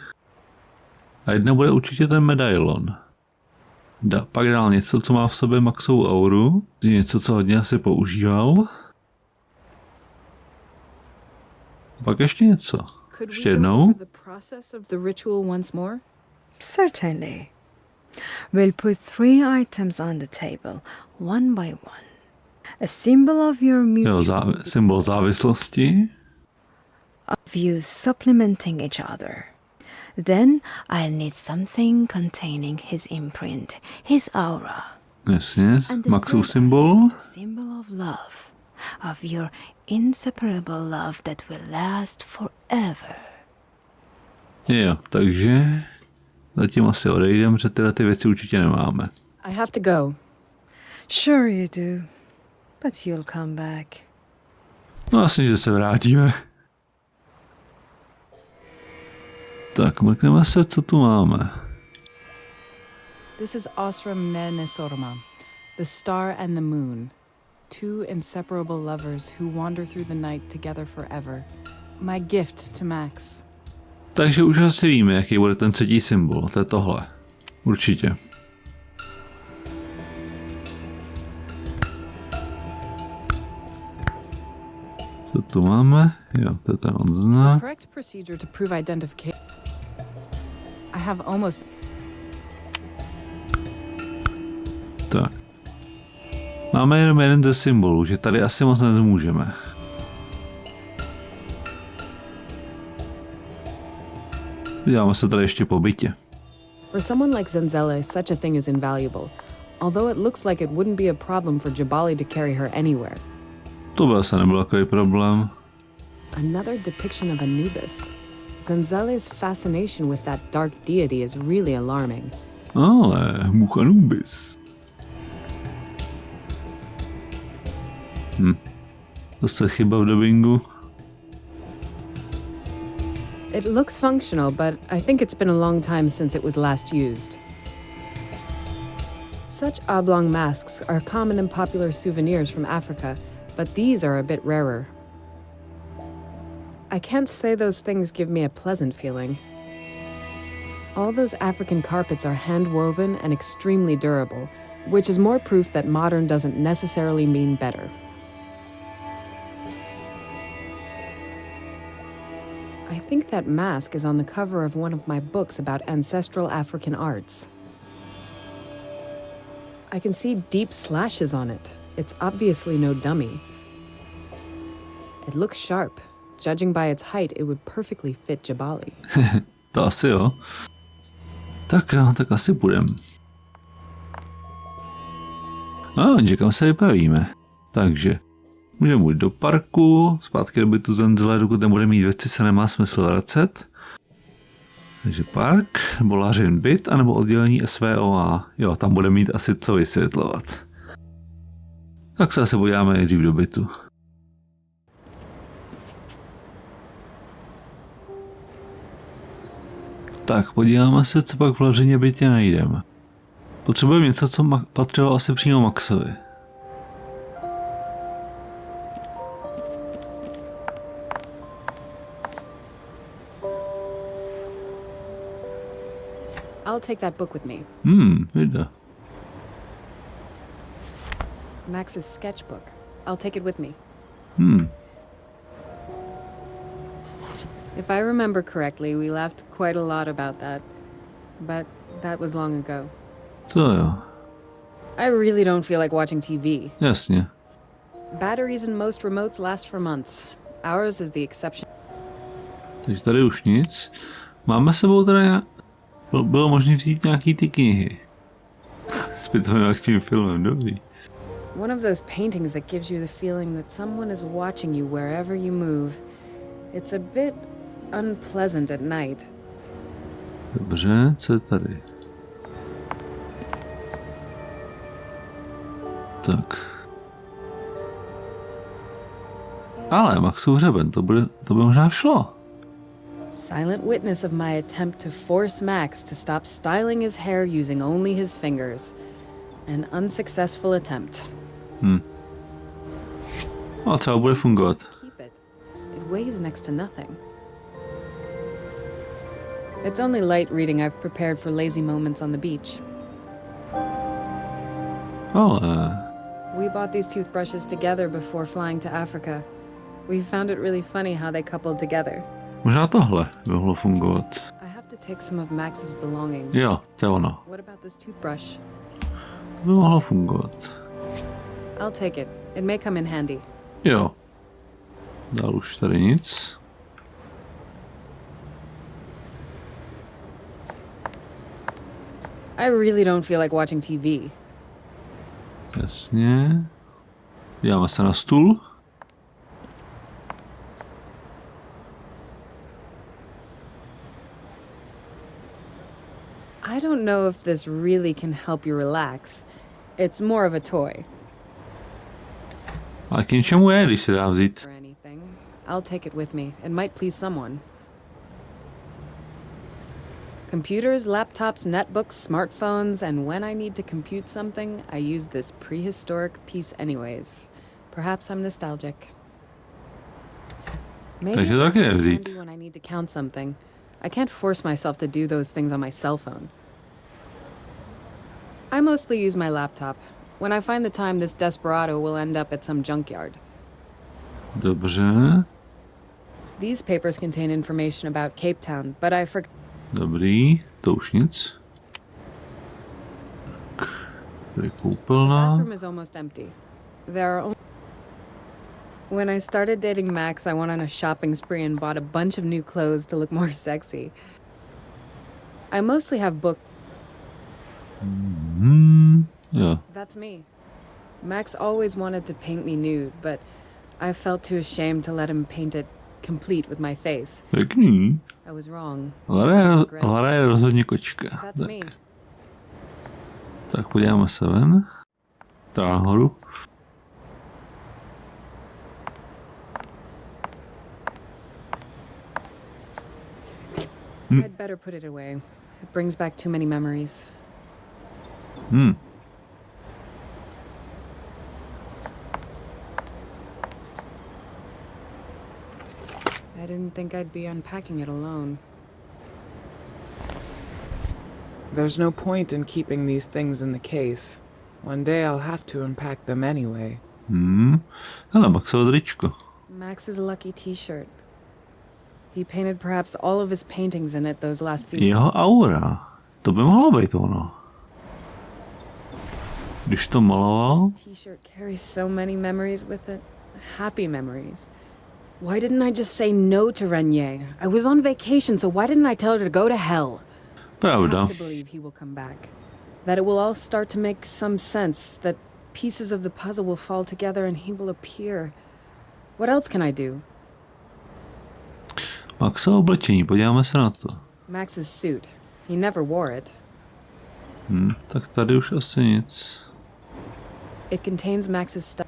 S1: A jedna bude určitě ten medailon. Pak dál něco, co má v sobě maxovou auru. Něco, co hodně asi používal. A pak ještě něco. Ještě jednou.
S7: Certainly. We'll put 3 items on the table, one by one. A symbol of your mutual
S1: Symbol závislosti.
S7: of you supplementing each other. Then I'll need something containing his imprint, his aura.
S1: Jasně,
S7: And the
S1: maxův
S7: 3rd
S1: symbol.
S7: item is a symbol of love, of your inseparable love that will last forever.
S1: Jo, takže zatím asi odejdem, že tyhle ty věci určitě nemáme.
S3: I have to go.
S7: Sure you do, but you'll come back.
S1: No vlastně, že se vrátíme. Tak, mrkneme se, co tu máme.
S3: This is Osram Ne Nesorma, the star and the moon. 2 inseparable lovers who wander through the night together forever. My gift to Max.
S1: Takže už asi víme, jaký bude ten 3. symbol. To je tohle. Určitě. Co tu máme? Jo, to je ten on zná.
S3: Correct procedure to prove identification. I have almost...
S1: Tak. Máme jenom jeden ze symbolů, že tady asi moc nezmůžeme. Vydáme se tady ještě po bytě.
S3: For someone like Zenzele, such a thing is invaluable. Although it looks like it wouldn't be a problem for Jabali to carry her anywhere.
S1: To by asi nebyl takový problém.
S3: Another depiction of Anubis. Zenzele's fascination with that dark deity is really alarming.
S1: Ale Muchanubis. Zase chyba v dubbingu.
S3: It looks functional, but I think it's been a long time since it was last used. Such oblong masks are common and popular souvenirs from Africa, but these are a bit rarer. I can't say those things give me a pleasant feeling. All those African carpets are hand-woven and extremely durable, which is more proof that modern doesn't necessarily mean better. I think that mask is on the cover of one of my books about ancestral African arts. I can see deep slashes on it. It's obviously no dummy. It looks sharp. Judging by its height, it would perfectly fit Jabali.
S1: To asi jo. Tak jo, tak asi půjdem. Jenže kam se vypravíme? Takže můžeme jít do parku, zpátky do bytu Zenzele, dokud nebude mít věci, se nemá smysl vracet. Takže park, nebo Lařin byt, anebo oddělení SVOA. Jo, tam bude mít asi co vysvětlovat. Tak se asi podíváme nejdřív do bytu. Tak, podíváme se, co pak v Lařině bytě najdeme. Potřebujeme něco, co patřilo asi přímo Maxovi.
S3: I'll take that book with me.
S1: Vidíte.
S3: Max's sketchbook. I'll take it with me. If I remember correctly, we laughed quite a lot about that. But that was long ago.
S1: To jo.
S3: I really don't feel like watching TV.
S1: Jasně.
S3: Batteries in most remotes last for months. Ours is the exception.
S1: Takže tady už nic. Máme s sebou teda bylo možné vzít nějaký ty knihy. S pitovým akčním filmem, dobrý.
S3: One of those paintings that gives you the feeling that someone is watching you wherever you move. It's a bit unpleasant at night.
S1: Dobře, co je tady? Tak. Ale Maxův hřeben, to by možná šlo.
S3: Silent witness of my attempt to force Max to stop styling his hair using only his fingers. An unsuccessful attempt.
S1: A třeba bude fungovat.
S3: Keep it. It weighs next to nothing. It's only light reading I've prepared for lazy moments on the beach.
S1: Ale...
S3: We bought these toothbrushes together before flying to Africa. We found it really funny how they coupled together.
S1: Možná tohle by mohlo fungovat.
S3: I have to take some of Max's belongings.
S1: Jo, to je ono.
S3: What about this toothbrush?
S1: To by mohlo fungovat.
S3: I'll take it. It may come in handy.
S1: Jo. Dál už tady nic.
S3: I really don't feel like watching TV.
S1: Jasně. Díváme se na stůl.
S3: I don't know if this really can help you relax. It's more of a toy.
S1: Ale k něčemu je, když se dá vzít.
S3: Or anything. I'll take it with me. It might please someone. Computers, laptops, netbooks, smartphones, and when I need to compute something, I use this prehistoric piece anyways. Perhaps I'm nostalgic. Maybe
S1: Takže to taky
S3: it's
S1: nevzít.
S3: handy when I need to count something. I can't force myself to do those things on my cell phone. I mostly use my laptop. When I find the time, this desperado will end up at some junkyard.
S1: Dobře.
S3: These papers contain information about Cape Town, but I forgot.
S1: Dobrý, to už nic. Tak, tady
S3: The
S1: koupelna.
S3: bathroom is almost empty. There are only... When I started dating Max, I went on a shopping spree and bought a bunch of new clothes to look more sexy. I mostly have book.
S1: Jo,
S3: That's me. Max always wanted to paint me nude, but I felt too ashamed to let him paint it complete with my face.
S1: pěkný.
S3: I was wrong.
S1: Lara je rozhodně kočka.
S3: That's me.
S1: Tak podíváme se ven. Tady nahoru.
S3: I'd better put it away. It brings back too many memories. I didn't think I'd be unpacking it alone.
S9: There's no point in keeping these things in the case. One day I'll have to unpack them anyway.
S1: Hele, Maxovo tričko.
S3: Max's lucky t-shirt. He painted perhaps all of his paintings in it those last few
S1: Jeho
S3: months.
S1: aura. To by mohlo být ono. Když to maloval.
S3: This t-shirt carries so many memories with it. Happy memories. Why didn't I just say no to Renier? I was on vacation, so why didn't I tell her to go to hell? I
S1: Pravda.
S3: have to believe he will come back. That it will all start to make some sense. That pieces of the puzzle will fall together and he will appear. What else can I do?
S1: Maxovo oblečení, podíváme se na to.
S3: Max's suit. He never wore it.
S1: Tak tady už asi nic.
S3: It contains Max's stuff.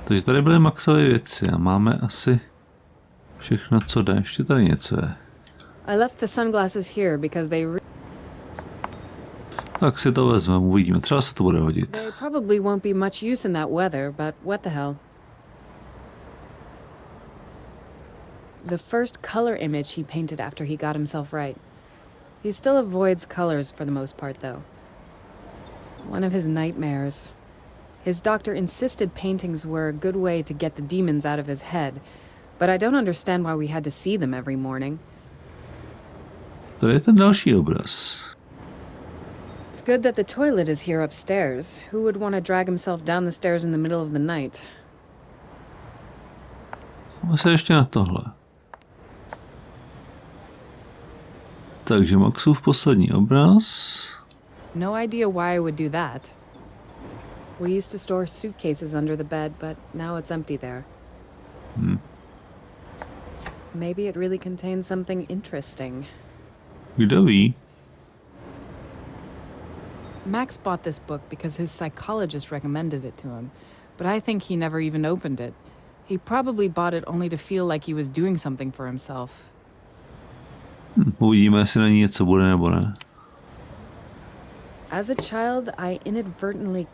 S1: Takže tady byly Maxové věci a máme asi všechno, co jde. Ještě tady něco je.
S3: I left the sunglasses here because they
S1: Tak si to vezmeme, uvidíme. Třeba se to bude hodit.
S3: They probably won't be much use in that weather, but what the hell. The first color image he painted after he got himself right. He still avoids colors for the most part, though. One of his nightmares. His doctor insisted paintings were a good way to get the demons out of his head, but I don't understand why we had to see them every morning.
S1: Tady je ten další obraz.
S3: It's good that the toilet is here upstairs. Who would want to drag himself down the stairs in the middle of the night?
S1: Máme se ještě na tohle. Takže Maxův poslední obraz.
S3: No idea why I would do that. We used to store suitcases under the bed, but now it's empty there. Maybe it really contains something interesting.
S1: Kdo ví?
S3: Max bought this book because his psychologist recommended it to him, but I think he never even opened it. He probably bought it only to feel like he was doing something for himself.
S1: Uvidíme, jestli na ní něco bude nebo ne.
S3: As a child, I inadvertently...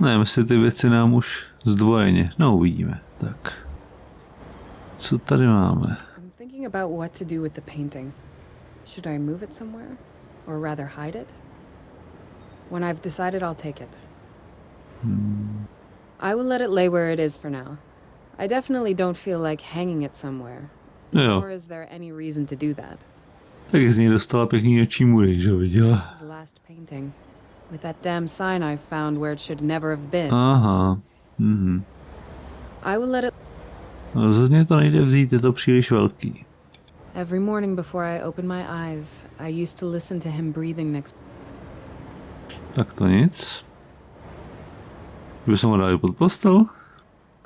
S1: Ne, jestli ty věci nám už zdvojeně. No, uvidíme. Tak. Co tady máme?
S3: I'm thinking about what to do with the painting. Should I move it somewhere? Or rather hide it? When I've decided, I'll take it. I will let it lay where it is for now. I definitely don't feel like hanging it somewhere.
S1: Jo.
S3: Nor is there any reason to do that.
S1: Tak z ní dostala pěkný očí můry, že viděla?
S3: This is the last painting. With that damn sign I found where it should never have been.
S1: Aha.
S3: I will let it...
S1: Rozhodně to nejde vzít, je to příliš velký.
S3: Every morning before I open my eyes, I used to listen to him breathing next...
S1: Tak to nic. Kdyby jsem ho dali pod postel?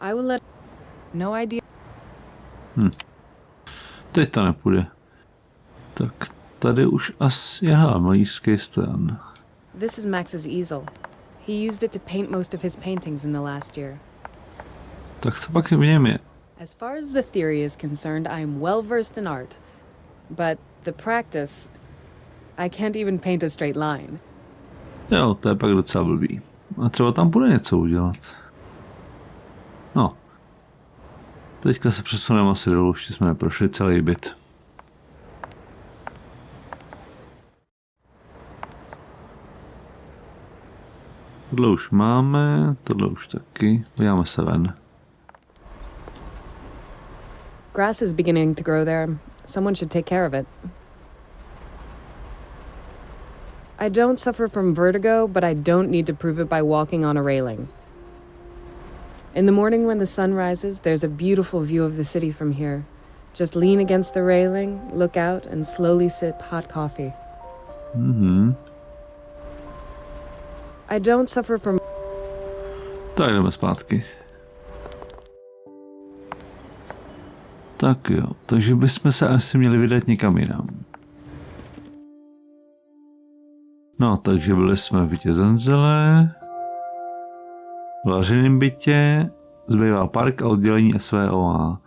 S3: I will let... No idea...
S1: Teď to nepůjde. Tak tady už asi je malířský stan.
S3: This is Max's easel. He used it to paint most of his paintings in the last year.
S1: Tak co pak v něm je?
S3: As far as the theory is concerned, I am well versed in art. But the practice... I can't even paint a straight line.
S1: Jo, to je pak docela blbý. A třeba tam bude něco udělat. No. Teďka se přesuneme asi dolů, ještě jsme neprošli celý byt. Tohle už máme, tohle už taky. Podíváme se ven.
S3: Grass is beginning to grow there. Someone should take care of it. I don't suffer from vertigo, but I don't need to prove it by walking on a railing. In the morning when the sun rises, there's a beautiful view of the city from here. Just lean against the railing, look out, and slowly sip hot coffee. I don't suffer from...
S1: Tak jdeme zpátky. Tak jo, takže bychom se asi měli vydat někam jinam. No, takže byli jsme v bytě Zenzele, v Lařiném bytě, zbývá park a oddělení SVOA.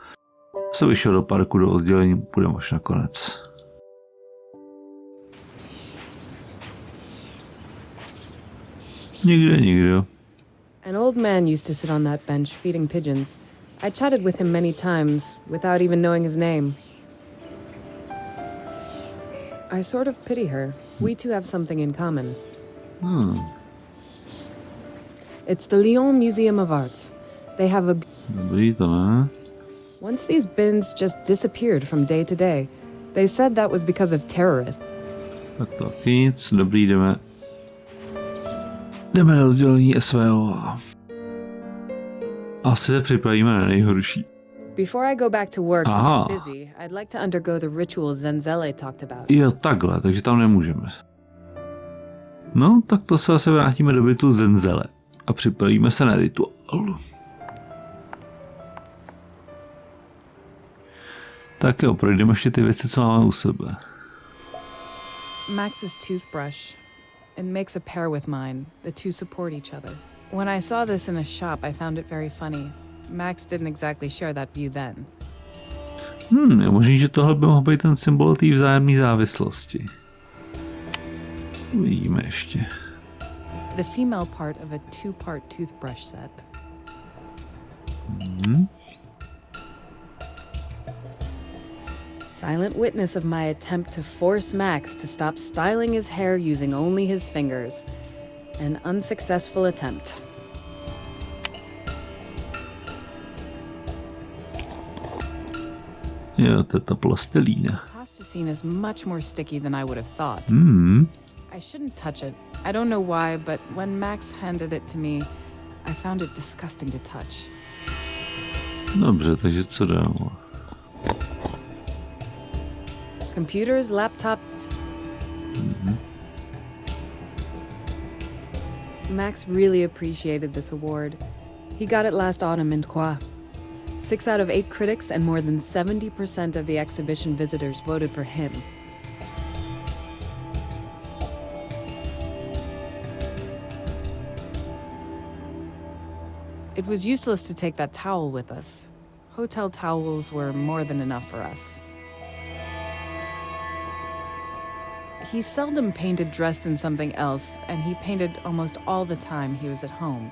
S1: Se vyšel do parku, do oddělení půjdeme až nakonec. Nikdo.
S3: An old man used to sit on that bench feeding pigeons. I chatted with him many times, without even knowing his name. I sort of pity her. We two have something in common. It's the Lyon Museum of Arts. They have a...
S1: Dobrý, to ne.
S3: Once these bins just disappeared from day to day. They said that was because of terrorists.
S1: Tak to nic, dobrý, jdeme. Jdeme do oddělení SVO. Asi se připravíme na nejhorší.
S3: Before I go back to work,
S1: Aha.
S3: I'm busy. I'd like to undergo the ritual Zenzele talked about.
S1: Jo, takhle, takže tam nemůžeme. No, tak to se asi vrátíme do bytu Zenzele a připravíme se na rituál. Tak jo, projdeme ještě ty věci, co máme u sebe.
S3: Max's toothbrush. It makes a pair with mine. The two support each other. When I saw this in a shop, I found it very funny. Max didn't exactly share that view then.
S1: Je možný, že tohle by mohl být ten symbol té vzájemné závislosti. Uvidíme ještě.
S3: The female part of a two-part toothbrush set. Silent witness of my attempt to force Max to stop styling his hair using only his fingers. An unsuccessful attempt.
S1: Jo, to je ta plastelína.
S3: Plasticine is much more sticky than I would have thought. I shouldn't touch it. I don't know why, but when Max handed it to me, I found it disgusting to touch.
S1: Dobře, takže co dál?
S3: Computers, laptop. Max really appreciated this award. He got it last autumn in Troyes. 6 out of 8 critics and more than 70% of the exhibition visitors voted for him. It was useless to take that towel with us. Hotel towels were more than enough for us. He seldom painted dressed in something else, and he painted almost all the time he was at home.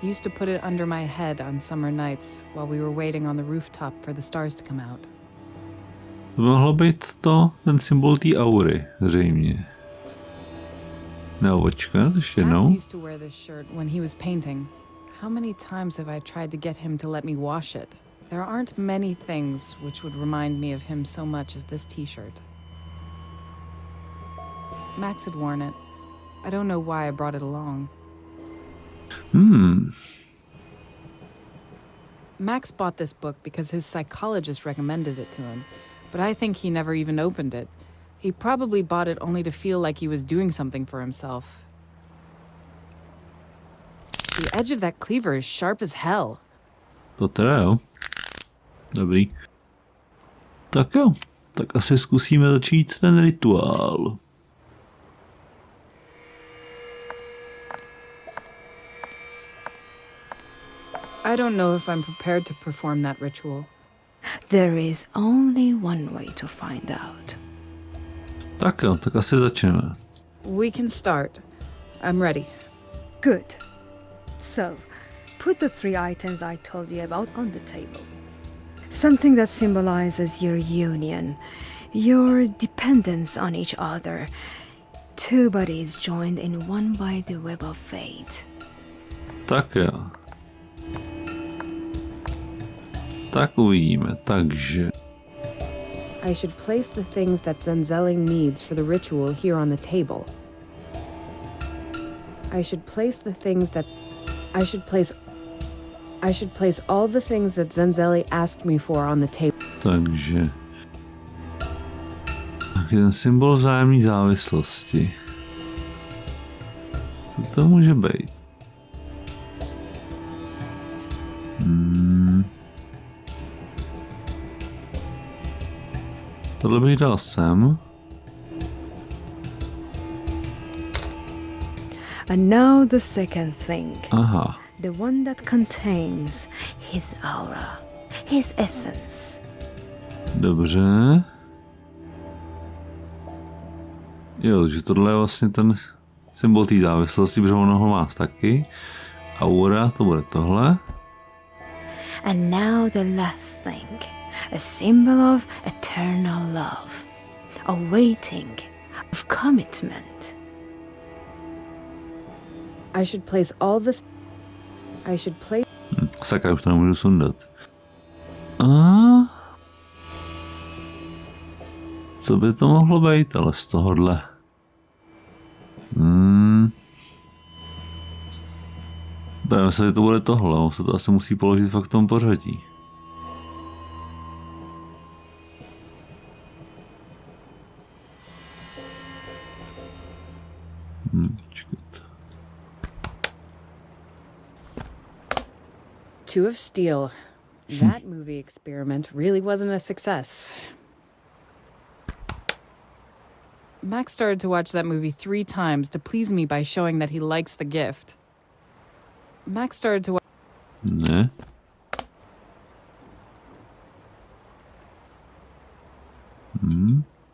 S3: He used to put it under my head on summer nights while we were waiting on the rooftop for the stars to come out.
S1: To mohlo být to, ten symbol té aury, zřejmě. No, počkat, ještě
S3: Max
S1: jednou.
S3: used to wear this shirt when he was painting. How many times have I tried to get him to let me wash it? There aren't many things which would remind me of him so much as this t-shirt. Max had worn it. I don't know why I brought it along. Max bought this book because his psychologist recommended it to him, but I think he never even opened it. He probably bought it only to feel like he was doing something for himself. The edge of that cleaver is sharp as hell.
S1: To teda jo. Dobrý. Tak jo, tak asi zkusíme začít ten rituál.
S3: I don't know if I'm prepared to perform that ritual.
S7: There is only one way to find out.
S1: Tak jo, tak asi začneme.
S3: We can start. I'm ready.
S7: Good. So, put the 3 items I told you about on the table. Something that symbolizes your union, your dependence on each other. 2 bodies joined in one by the web of fate.
S1: Tak jo. Tak uvidíme, takže...
S3: I should place the things that Zenzele needs for the ritual here on the table. I should place the things that... I should place all the things that Zenzele asked me for on the table.
S1: Takže... Tak je ten symbol vzájemné závislosti. Co to může být? Tohle bych dal sem.
S7: And now the second thing.
S1: Aha.
S7: The one that contains his aura, his essence.
S1: Dobře. Jo, že tohle je vlastně ten symbol té závislosti, protože ono ho má taky. Aura, to bude tohle.
S7: And now the last thing. A symbol of eternal love. A waiting. Of commitment.
S3: I should place all the... I should place...
S1: Sakra, už to nemůžu sundat. Co by to mohlo být, ale z tohohle? Bavím se, že to bude tohle, on se to asi musí položit fakt v tom pořadí.
S3: Two of Steel. That movie experiment really wasn't a success. Max started to watch that movie 3 times to please me by showing that he likes the gift. Max started to
S1: Ne.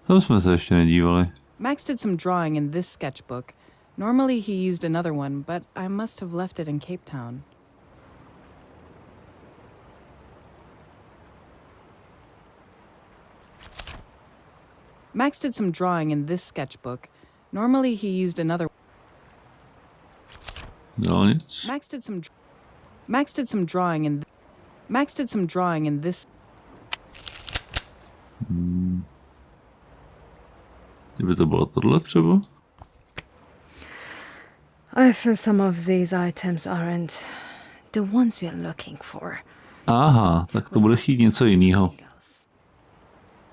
S1: Tam jsme se ještě nedívali.
S3: Max did some drawing in this sketchbook. Normally he used another one, but I must have left it in Cape Town. Max did some drawing in this sketchbook. Normally he used another.
S1: Dělal nic.
S3: Max did some drawing in. Max did some drawing in this.
S1: Kdyby to bylo tohle třeba?
S7: I feel some of these items aren't the ones we're looking for.
S1: Aha, tak to bude chtít něco jiného.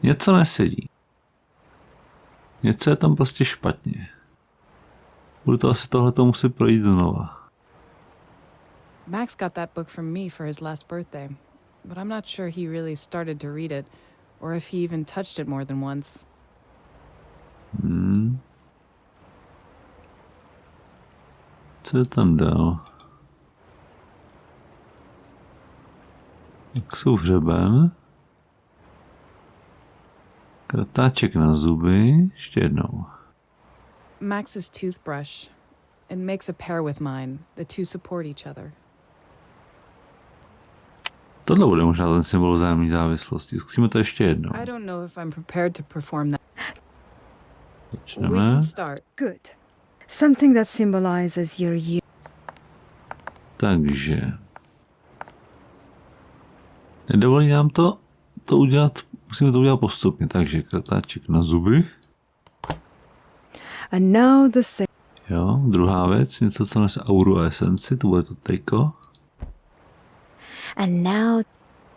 S1: Něco nesedí. Něco je tam prostě špatně. Budu to asi tohleto muset projít znova.
S3: Max got that book from me for his last birthday, but I'm not sure he really started to read it, or if he even touched it more than once.
S1: Co je tam dál? Tak jsou hřeben. Kratáček na zuby. Ještě jednou.
S3: Max's toothbrush. It makes a pair with mine. The two support each other.
S1: Tohle bude možná ten symbol vzájemné závislosti. Zkusíme to ještě jednou.
S3: I don't know if I'm prepared to perform that. We
S1: Začneme.
S3: can start.
S7: Good. Something that symbolizes your youth.
S1: Takže. Nedovolí nám to udělat, musíme to udělat postupně. Takže kratáček na zuby.
S7: And now the same.
S1: Jo, druhá věc, něco, co nese auru a esenci, to bude to tejko.
S7: And now.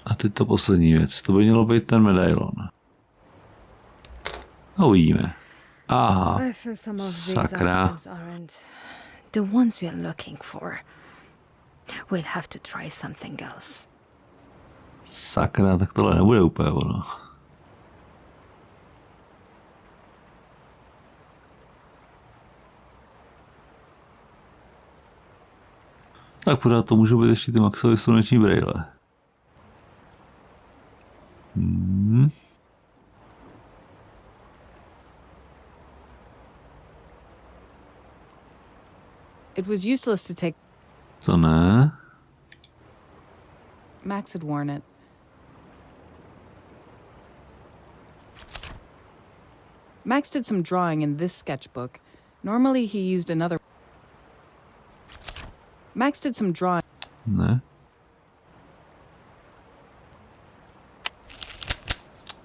S1: A teď to poslední věc, to by mělo být ten medailon. A uvidíme. Aha,
S7: I feel some of these
S1: sakra.
S7: items aren't the ones we're looking for. We'll have to try something else.
S1: Sakra, tak tohle nebude úplně ono. Tak pořád to můžou být ještě ty Maxovy sluneční brejle.
S3: It was useless to take.
S1: To ne.
S3: Max had worn it. Max did some drawing in this sketchbook. Normally he used another. Max did some drawing.
S1: Ne.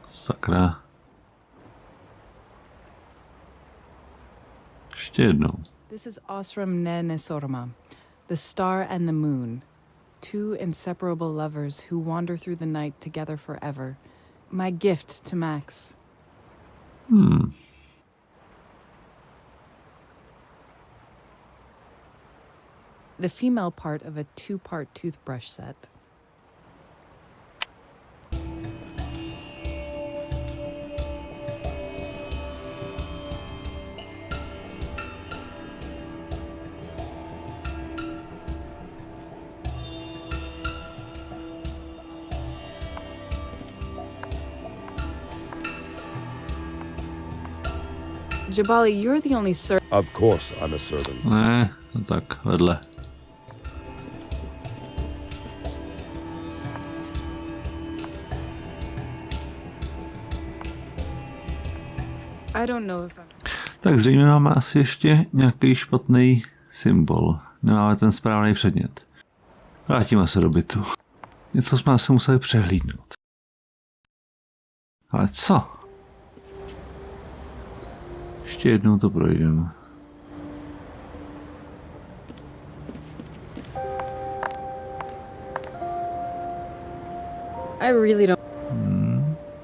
S1: Sakra. Ještě jednou.
S3: This is Osram Ne Nesorma, the star and the moon, two inseparable lovers who wander through the night together forever. My gift to Max. The female part of a 2-part toothbrush set. Jabali, you're the only
S8: Of course I'm a servant.
S1: Ne, no tak vedle.
S3: I don't know if I'm...
S1: Tak zřejmě máme asi ještě nějaký špatný symbol. Nemáme ten správný předmět. Vrátíme se do bytu. Něco jsme asi museli přehlídnout. Ale co? Ještě jednou to projdeme.
S3: I really don't.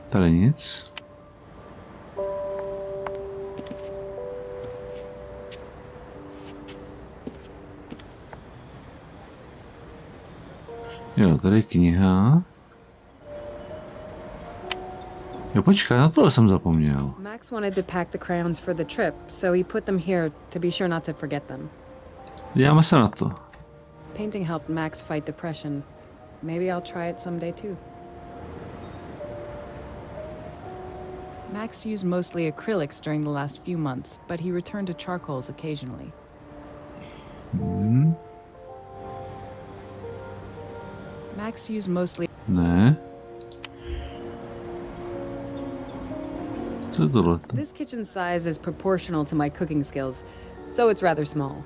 S1: Tady nic. Jo, tady je kniha. Jo, počkej, na tohle jsem zapomněl.
S3: Max wanted to pack the crayons for the trip, so he put them here to be sure not to forget them.
S1: Díváme se na to.
S3: Painting helped Max fight depression. Maybe I'll try it someday too. Max used mostly acrylics during the last few months, but he returned to charcoals occasionally. Max used mostly...
S1: Ne. Co je tohle?
S3: This kitchen size is proportional to my cooking skills, so it's rather small.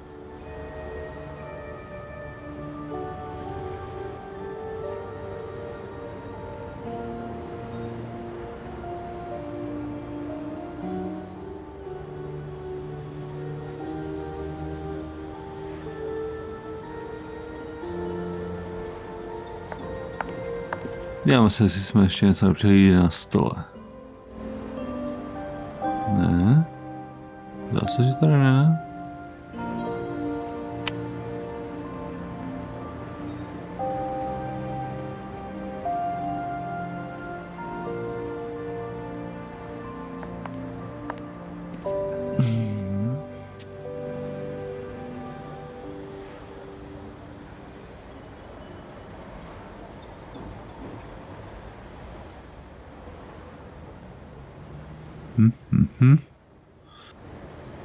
S1: Díváme se, jestli jsme ještě něco nepřehlídli na stole. Ne. Dá se, že tady ne.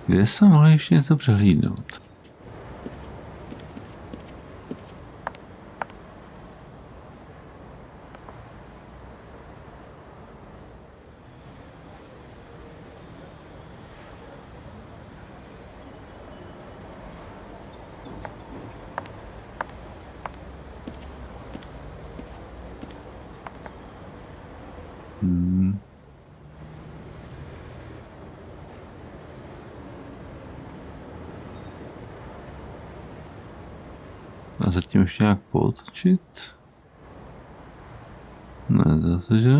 S1: Kde jsem mohl ještě něco přehlídnout? A zatím ještě nějak pootočit? Ne, zase, že?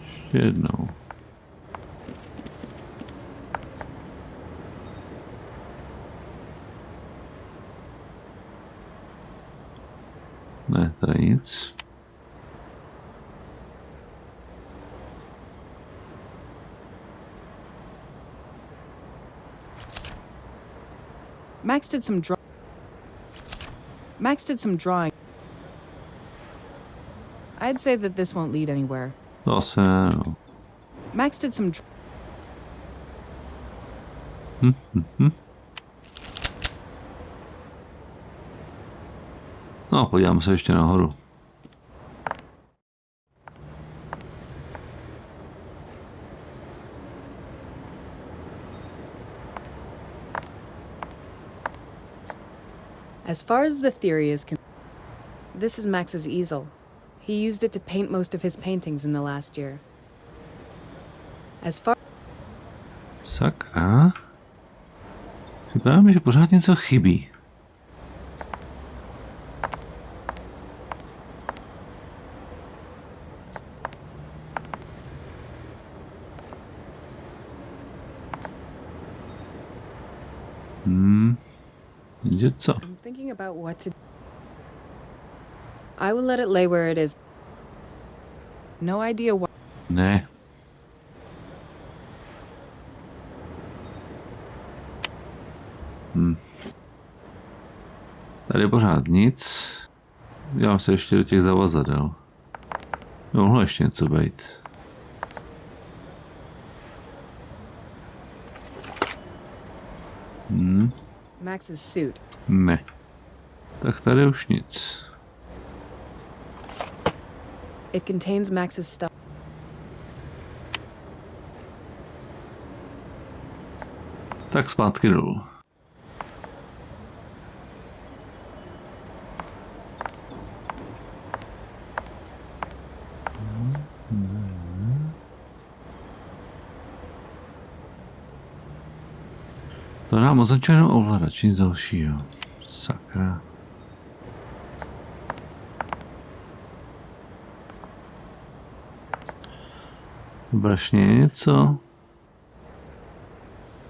S1: Ještě jednou. Ne, tady nic.
S3: Max did some drawing. I'd say that this won't lead anywhere.
S1: Zase no.
S3: Max did some
S1: No, podíváme se ještě nahoru.
S3: As far as the theory is concerned, this is Max's easel. He used it to paint most of his paintings in the last year. As far...
S1: Sakra. Vypadá mi, že pořád něco chybí. Že co?
S3: I'm thinking about what to... I will let it lay where it is. No idea what...
S1: Ne. Tady pořád nic. Dívám se ještě do těch zavazadel. Mohlo ještě něco být.
S3: Max's suit.
S1: Ne. Tak tady už nic.
S3: It contains Max's stuff.
S1: Tak zpátky dolů. To nám označuje jenom ovladač, nic dalšího. Sakra. Brašně něco?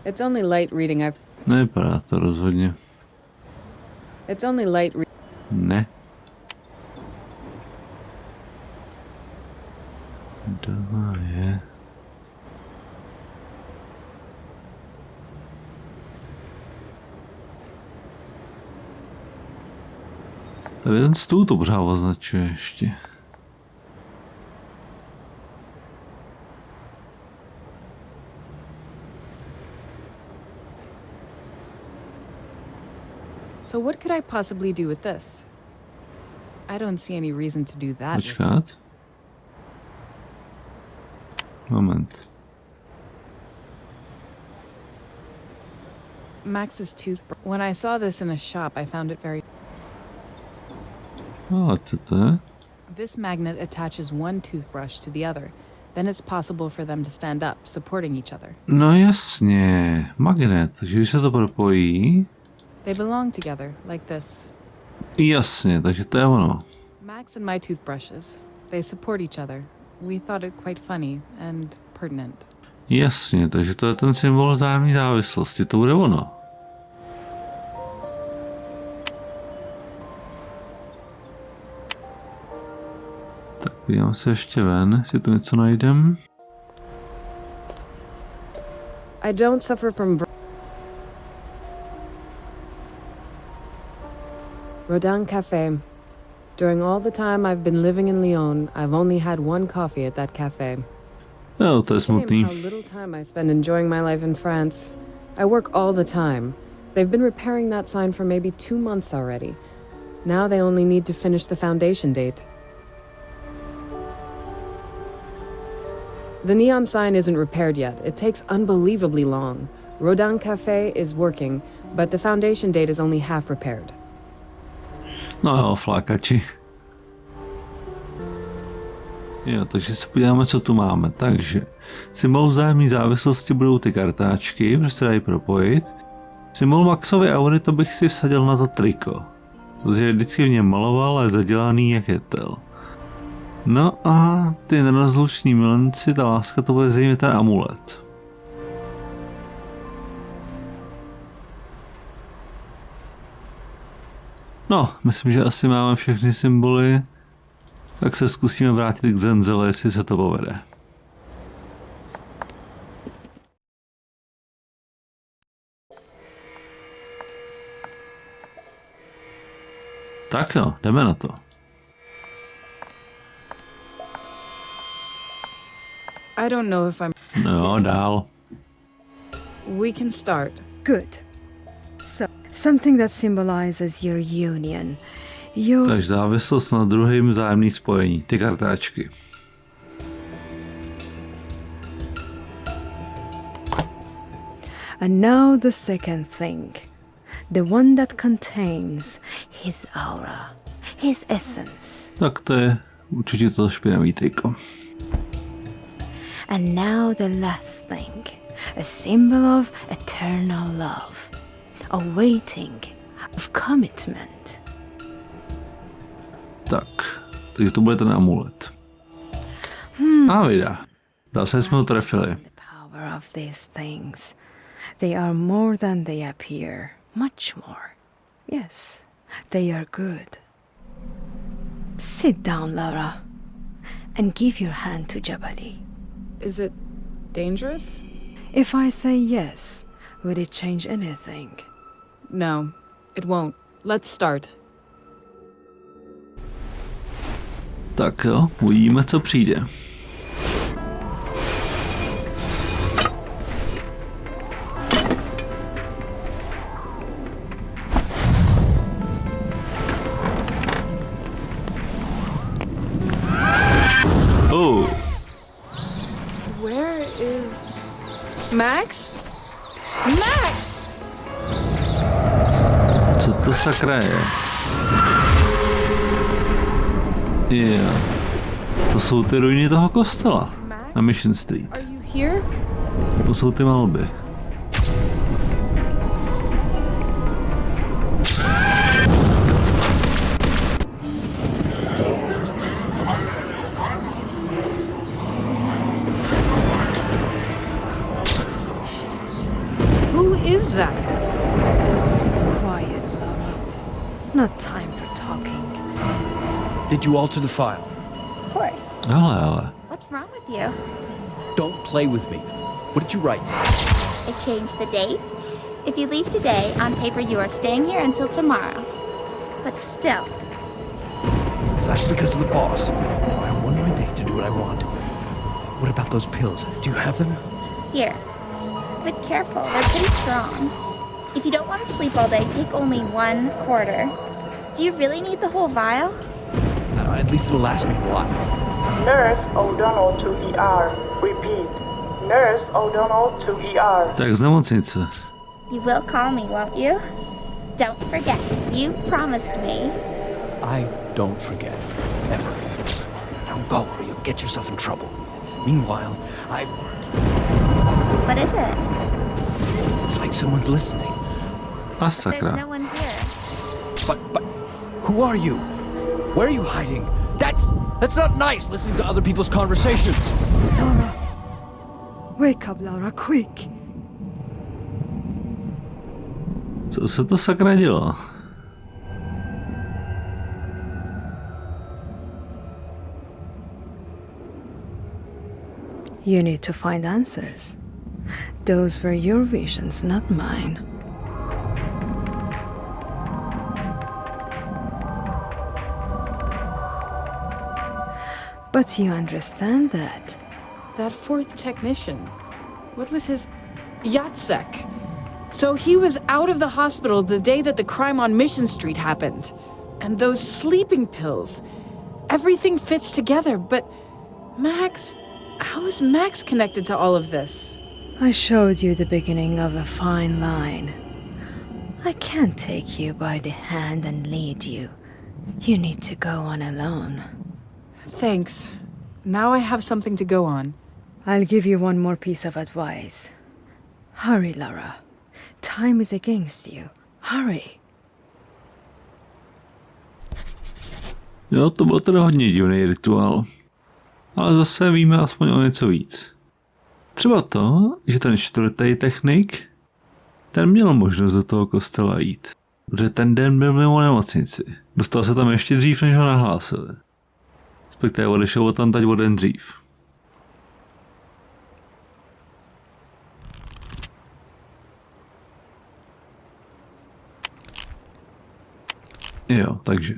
S3: It's only light reading.
S1: Nevypadá to rozhodně.
S3: It's only light
S1: Ne. Doma je. Tady ten stůl to pořád označuje ještě.
S3: So what could I possibly do with this? I don't see any reason to do that.
S1: Počkat. Moment.
S3: Max's toothbrush. When I saw this in a shop, I found it very...
S1: Ale co to je?
S3: This magnet attaches one toothbrush to the other. Then it's possible for them to stand up, supporting each other.
S1: No jasně, magnet, takže když se to propojí...
S3: They belong together, like this.
S1: Jasně, takže to je ono.
S3: Max and my toothbrushes. They support each other. We thought it quite funny and pertinent.
S1: Jasně, takže to je ten symbol vzájemné závislosti, to bude ono. Tak podívám se ještě ven, jestli tu něco najdem.
S3: I don't suffer from... Rodin Cafe. During all the time I've been living in Lyon, I've only had one coffee at that cafe.
S1: Jo, to je smutný.
S3: How little time I spend enjoying my life in France. I work all the time. They've been repairing that sign for maybe 2 months already. Now they only need to finish the foundation date. The neon sign isn't repaired yet. It takes unbelievably long. Rodin Cafe is working, but the foundation date is only half repaired.
S1: No jo, flákači. Jo, takže se podíváme, co tu máme. Takže symbol vzájemné závislosti budou ty kartáčky, protože se dají propojit. Symbol Maxovy aury to bych si vsadil na to triko. Protože vždycky v něm maloval, ale zadělaný jak jetel. No a ty nerozluční milenci, ta láska, to bude zřejmě ten amulet. No, myslím, že asi máme všechny symboly, tak se zkusíme vrátit k Zenzele, jestli se to povede. Tak jo, jdeme na to.
S3: I don't know if I'm...
S1: No jo, dál.
S3: We can start.
S7: Good. So, something that symbolizes your union. Your...
S1: Takže závislost na druhém vzájemný spojení, ty kartáčky.
S7: And now the second thing. The one that contains his aura, his essence.
S1: Tak to je určitě to špinavý triko.
S7: And now the last thing. A symbol of eternal love. A waiting of commitment.
S1: Tak, takže to bude ten amulet. A vida. Zase jsme ho trefili.
S7: The power of these things. They are more than they appear. Much more. Yes, they are good. Sit down, Lara, and give your hand to Jabali.
S3: Is it dangerous?
S7: If I say yes, would it change anything?
S3: No, it won't. Let's start.
S1: Tak jo, uvidíme, co přijde.
S3: Max! Max!
S1: Co to sakra je? Jo. To jsou ty ruiny toho kostela na Mission Street.
S3: Are you here?
S1: To jsou ty malby.
S3: Who is that?
S7: Quiet, Lara. Not time for talking.
S10: Did you alter the file?
S5: Of course.
S1: Ale.
S5: What's wrong with you?
S10: Don't play with me. What did you write?
S5: I changed the date. If you leave today, on paper you are staying here until tomorrow. But still.
S10: That's because of the boss. Now I have one more day to do what I want. What about those pills? Do you have them?
S5: Here. But careful, they're pretty strong. If you don't want to sleep all day, take only 1/4. Do you really need the whole vial?
S10: At least it'll last me a while.
S11: Nurse O'Donnell to ER. Repeat. Nurse O'Donnell to ER.
S1: Tak z nemocnice.
S5: You will call me, won't you? Don't forget, you promised me.
S10: I don't forget. Ever. Now go or you'll get yourself in trouble. Meanwhile,
S5: What is it?
S10: It's like someone's listening.
S1: A
S5: There's
S1: sakra.
S5: no one here.
S10: But who are you? Where are you hiding? That's not nice, listening to other people's conversations.
S7: Lara. Wake up, Lara, quick.
S1: Co se to sakra dělo?
S7: You need to find answers. Those were your visions, not mine. But you understand that.
S3: That fourth technician. What was his... Jacek. So he was out of the hospital the day that the crime on Mission Street happened. And those sleeping pills. Everything fits together, but... Max... How is Max connected to all of this?
S7: I showed you the beginning of a fine line. I can't take you by the hand and lead you. You need to go on alone.
S3: Thanks. Now I have something to go on.
S7: I'll give you one more piece of advice. Hurry, Lara. Time is against you. Hurry.
S1: Jo, to byl teda hodně divný rituál. Ale zase víme aspoň o něco víc. Třeba to, že ten čtvrtý technik, ten měl možnost do toho kostela jít. Protože ten den byl mimo nemocnici. Dostal se tam ještě dřív, než ho nahlásili. Respektive odešel od tam teď o den dřív. Jo, takže.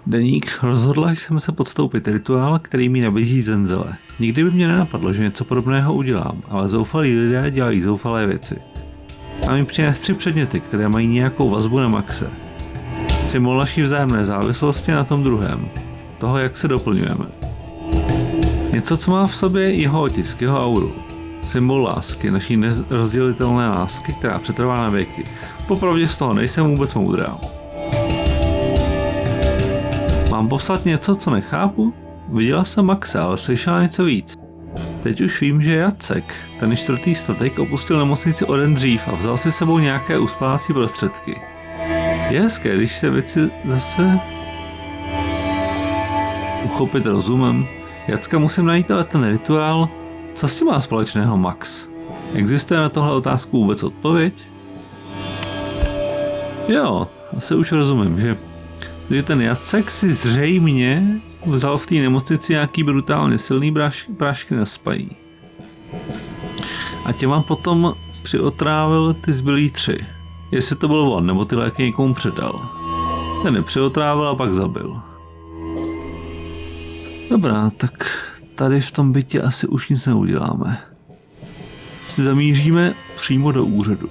S1: Deník, rozhodla jsem se podstoupit rituál, který mi nabízí Zenzele. Nikdy by mě nenapadlo, že něco podobného udělám, ale zoufalí lidé dělají zoufalé věci. A mi přinést 3 předměty, které mají nějakou vazbu na Maxe. Symbol naší vzájemné závislosti na tom druhém. Toho, jak se doplňujeme. Něco, co má v sobě jeho otisk, jeho auru. Symbol lásky, naší nerozdělitelné lásky, která přetrvá na věky. Popravdě z toho nejsem vůbec moudrá. Mám popsat něco, co nechápu? Viděla jsem Maxe, ale slyšela něco víc. Teď už vím, že Jacek, ten 4. statek, opustil nemocnici o den dřív a vzal si sebou nějaké uspávací prostředky. Je hezké, když se věci zase uchopit rozumem. Jacka musím najít, ale ten rituál, co s tím má společného Max? Existuje na tohle otázku vůbec odpověď? Jo, asi už rozumím, že ten Jacek si zřejmě vzal v té nemocnici nějaký brutálně silný prášky na spaní. A těma potom přiotrávil ty zbylý 3. Jestli to byl on, nebo ty léky někomu předal. Ten je přiotrávil a pak zabil. Dobrá, tak tady v tom bytě asi už nic neuděláme. Si zamíříme přímo do úřadu.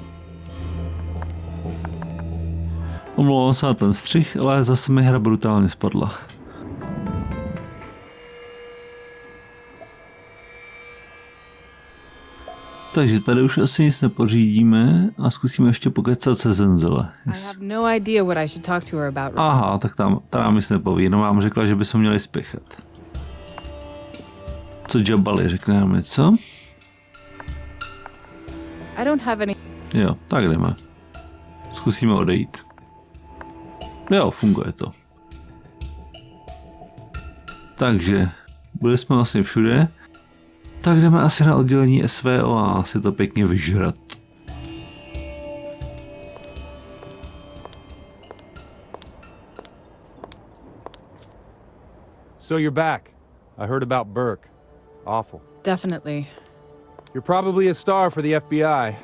S1: Omlouvám se na ten střih, ale zase mi hra brutálně spadla. Takže tady už asi nic nepořídíme a zkusíme ještě pokecat se Zenzele.
S3: I have no idea what I should talk to her about.
S1: Aha, tak tam nám nic nepoví, jenom vám řekla, že bychom měli spěchat. Co Jabali, řekne nám něco?
S3: I don't have any...
S1: Jo, tak jdeme. Zkusíme odejít. Jo, funguje to. Takže, byli jsme vlastně všude. Tak jdeme asi na oddělení SVOA si to pěkně vyžrat.
S12: So you're back. I heard about Burke. Awful.
S3: Definitely.
S12: You're probably a star for the FBI,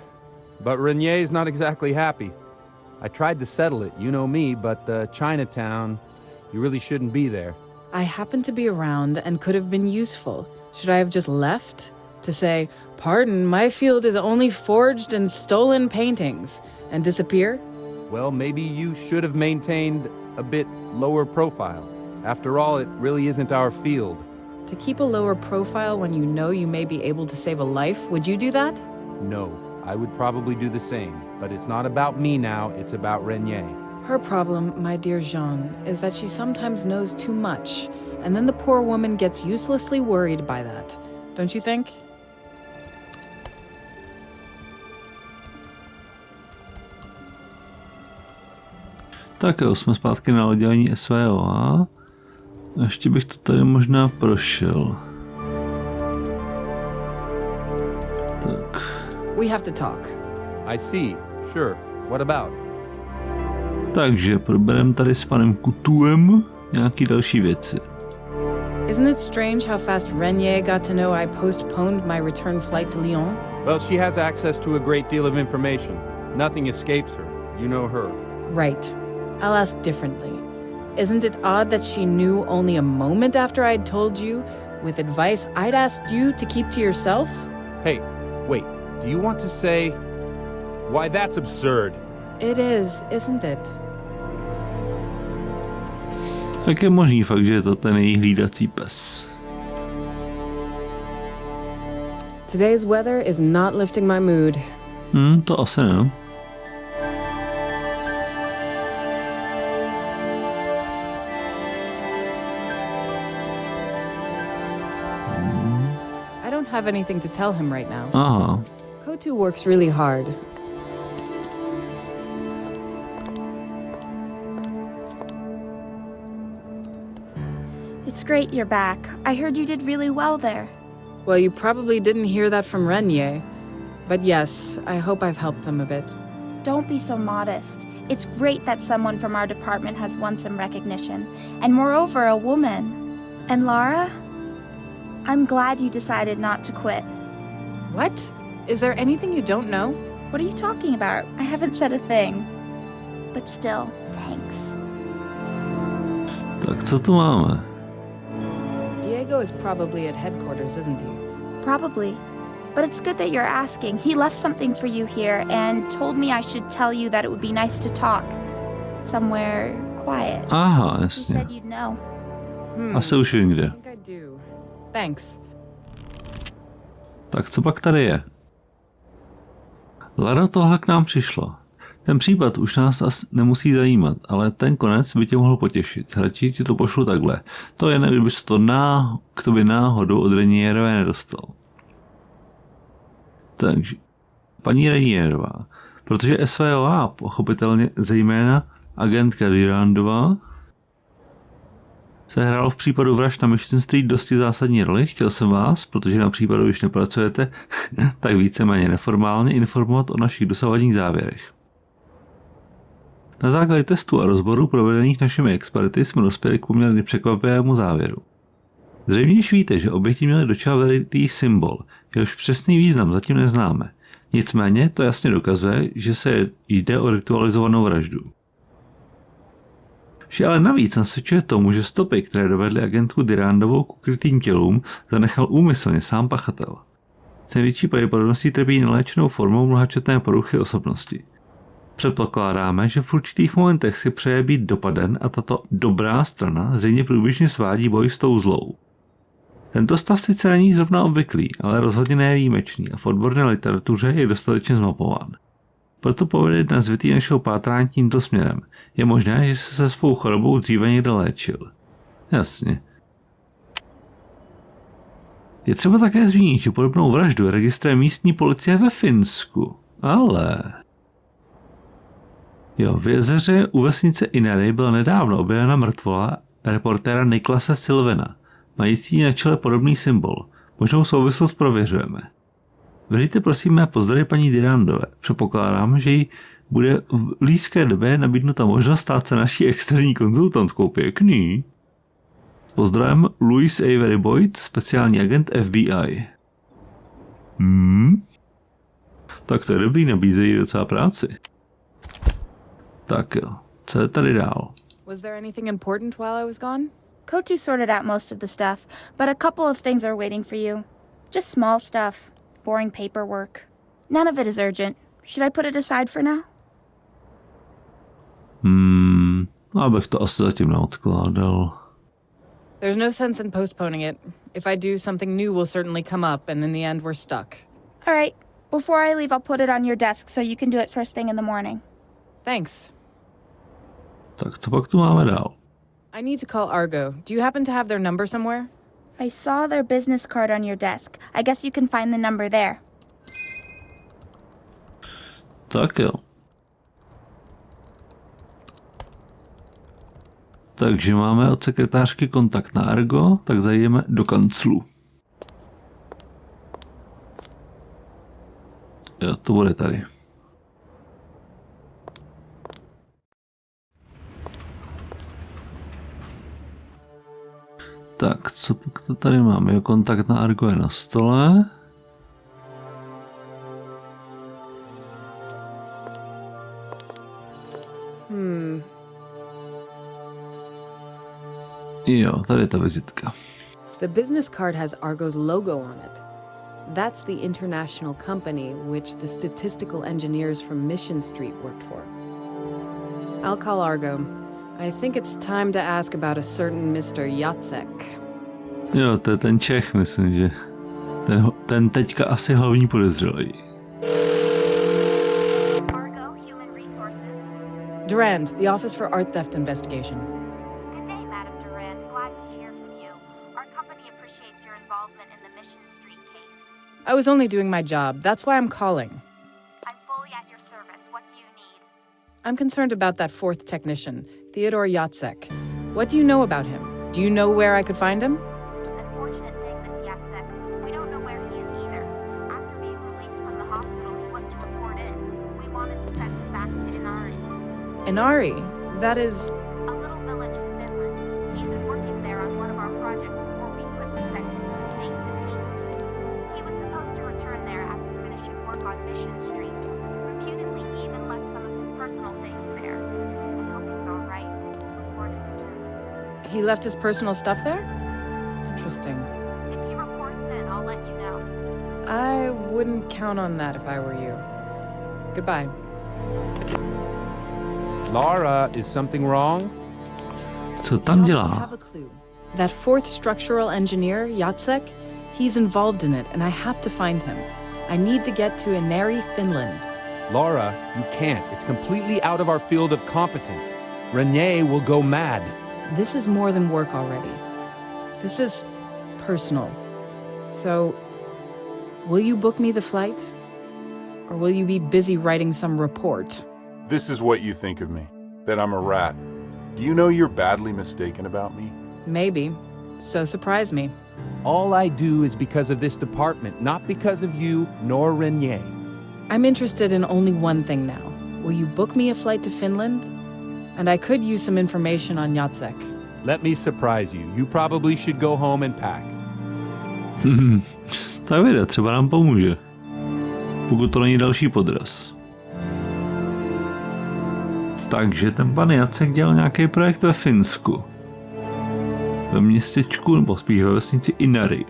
S12: but Regnier's not exactly happy. I tried to settle it, you know me, but Chinatown, you really shouldn't be there.
S3: I happened to be around and could have been useful. Should I have just left? To say, pardon, my field is only forged and stolen paintings, and disappear?
S12: Well, maybe you should have maintained a bit lower profile. After all, it really isn't our field.
S3: To keep a lower profile when you know you may be able to save a life, would you do that?
S12: No, I would probably do the same, but it's not about me now, it's about Renier.
S3: Her problem, my dear Jean, is that she sometimes knows too much, and then the poor woman gets uselessly worried by that. Don't you think?
S1: Tak jo, jsme zpátky na oddělení SVOA. Ještě bych to tady možná prošel. Tak.
S3: We have to talk.
S12: I see. Sure. What about?
S1: Takže probereme tady s panem Kutuem nějaký další věci.
S3: Isn't it strange how fast Renier got to know I postponed my return flight to Lyon?
S12: Well, she has access to a great deal of information. Nothing escapes her. You know her.
S3: Right. I'll ask differently. Isn't it odd that she knew only a moment after I'd told you, with advice I'd asked you to keep to yourself?
S12: Hey, wait. Do you want to say... Why, that's absurd.
S3: It is, isn't it?
S1: Tak je možný fakt, že je to ten její hlídací pes.
S3: Today's weather is not lifting my mood.
S1: To asi ne.
S3: I don't have anything to tell him right now.
S1: Aha.
S3: Kotu works really hard.
S13: It's great you're back. I heard you did really well there.
S3: Well, you probably didn't hear that from Renier. But yes, I hope I've helped them a bit.
S13: Don't be so modest. It's great that someone from our department has won some recognition. And moreover, a woman. And Lara? I'm glad you decided not to quit.
S3: What? Is there anything you don't know?
S13: What are you talking about? I haven't said a thing. But still, thanks.
S1: Tak co tu máme?
S3: Diego is probably at headquarters, isn't he?
S13: Probably. But it's good that you're asking. He left something for you here and told me I should tell you that it would be nice to talk. Somewhere quiet.
S1: Aha,
S13: He
S1: jasně.
S13: said you'd know.
S1: Asi už vím kde.
S3: I think I do. Thanks.
S1: Tak co pak tady je? Lara tohle k nám přišla. Ten případ už nás asi nemusí zajímat, ale ten konec by tě mohl potěšit. Radši ti to pošlu takhle. To jen, kdyby se to k tobě náhodou od Renierové nedostal. Takže, paní Renierová, protože SVOA, pochopitelně zejména agentka Durandová, sehrál v případu vražd na Mission Street dosti zásadní roli, chtěl jsem vás, protože na případu, když nepracujete, tak víceméně neformálně informovat o našich dosavadních závěrech. Na základě testů a rozborů provedených našimi experty jsme dospěli k poměrně překvapivému závěru. Zřejmě již víte, že oběti měly dočela veliký symbol, jehož přesný význam zatím neznáme. Nicméně to jasně dokazuje, že se jde o ritualizovanou vraždu. Vše ale navíc nasvědčuje tomu, že stopy, které dovedly agentku Durandovou k ukrytým tělům, zanechal úmyslně sám pachatel. S největší pravděpodobností trpí neléčenou formou mnohačetné poruchy osobnosti. Předpokládáme, že v určitých momentech si přeje být dopaden a tato dobrá strana zřejmě průběžně svádí boj s tou zlou. Tento stav sice není zrovna obvyklý, ale rozhodně ne výjimečný a v odborné literatuře je dostatečně zmapován. Proto povede dnes zvytý našeho pátrání tímto směrem. Je možné, že se svou chorobou dříve někde léčil. Jasně. Je třeba také zmínit, že podobnou vraždu registruje místní policie ve Finsku. Ale... v jezeře u vesnice Inari byla nedávno objevena mrtvola reportéra Niklase Sylvena, mající na čele podobný symbol. Možnou souvislost prověřujeme. Vyřiďte prosím mé pozdravy paní Durandové. Předpokládám, že jí bude v blízké době nabídnuta možnost stát se naší externí konzultantkou. Pěkný. Pozdravím Louis Avery Boyd, speciální agent FBI. Tak to je dobrý, nabízejí docela práci. Tak jo, co je tady dál?
S3: Was there anything important while I was gone?
S13: Kotu sorted out most of the stuff, but a couple of things are waiting for you. Just small stuff. Boring paperwork. None of it is urgent. Should I put it aside for now?
S1: Abych to asi zatím neodkládal.
S3: There's no sense in postponing it. If I do, something new will certainly come up, and in the end we're stuck.
S13: All right. Before I leave, I'll put it on your desk so you can do it first thing in the morning.
S3: Thanks.
S1: Tak co pak tu máme dál?
S3: I need to call Argo. Do you happen to have their number somewhere?
S13: I saw their business card on your desk. I guess you can find the number there.
S1: Tak jo. Takže máme od sekretářky kontakt na Argo, tak zajdeme do kanclu. Jo, to bude tady. Tak, co pak to tady máme? Jo, kontakt na Argo je na stole. Jo, tady je ta vizitka.
S3: The business card has Argo's logo on it. That's the international company which the statistical engineers from Mission Street worked for. I'll call Argo. I think it's time to ask about a certain Mr. Jacek.
S1: Jo, to je ten Čech, myslím, že ten teďka asi hlavní podezřelý.
S5: Argo, Human Resources.
S3: Durand, the Office for Art Theft Investigation.
S5: Good day, Madam Durand. Glad to hear from you. Our company appreciates your involvement in the Mission Street case.
S3: I was only doing my job. That's why I'm calling.
S5: I'm fully at your service. What do you need?
S3: I'm concerned about that fourth technician, Theodore Jacek. What do you know about him? Do you know where I could find him?
S5: Unfortunate thing, Miss Jacek. We don't know where he is either. After being released from the hospital, he was to report in. We wanted to send him back to Inari.
S3: Inari? That is...
S5: A little village in Finland. He's been working there on one of our projects before we quit and sent him to the States in haste. He was supposed to return there after finishing work on Mission Street. Reputedly, he even left some of his personal things there. I hope he's all right. Report him soon.
S3: He left his personal stuff there? Interesting.
S5: If he reports in, I'll let you know.
S3: I wouldn't count on that if I were you. Goodbye.
S12: Lara, is something wrong?
S1: Co tam
S3: I
S1: dělá?
S3: have a clue. That fourth structural engineer, Jacek, he's involved in it, and I have to find him. I need to get to Inari, Finland.
S12: Laura, you can't. It's completely out of our field of competence. Renee will go mad.
S3: This is more than work already. This is personal. So, will you book me the flight? Or will you be busy writing some report?
S6: This is what you think of me, that I'm a rat. Do you know you're badly mistaken about me?
S3: Maybe. So surprise me.
S12: All I do is because of this department, not because of you nor Renee.
S3: I'm interested in only one thing now. Will you book me a flight to Finland? And I could use some information on Jacek.
S12: Let me surprise you. You probably should go home and pack.
S1: Ta věda třeba nám pomůže. Pokud to není další podraz. Takže ten pan Jacek dělal nějaký projekt ve Finsku. Ve městečku, nebo spíš ve vesnici Inari.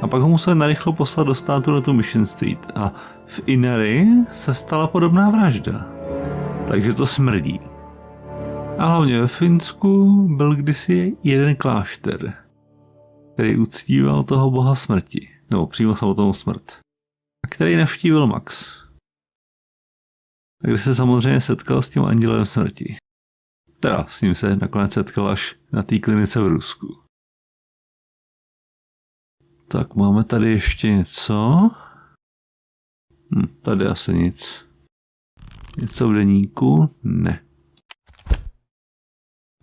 S1: A pak ho musel narychlo poslat do státu na tu Mission Street. A v Inari se stala podobná vražda. Takže to smrdí. A hlavně ve Finsku byl kdysi jeden klášter. který uctíval toho boha smrti, nebo přímo samotnou smrt, a který navštívil Max. A kde se samozřejmě setkal s tím andělem smrti. Teda s ním se nakonec setkal až na té klinice v Rusku. Tak máme tady ještě něco. Tady asi nic. Něco v deníku? Ne.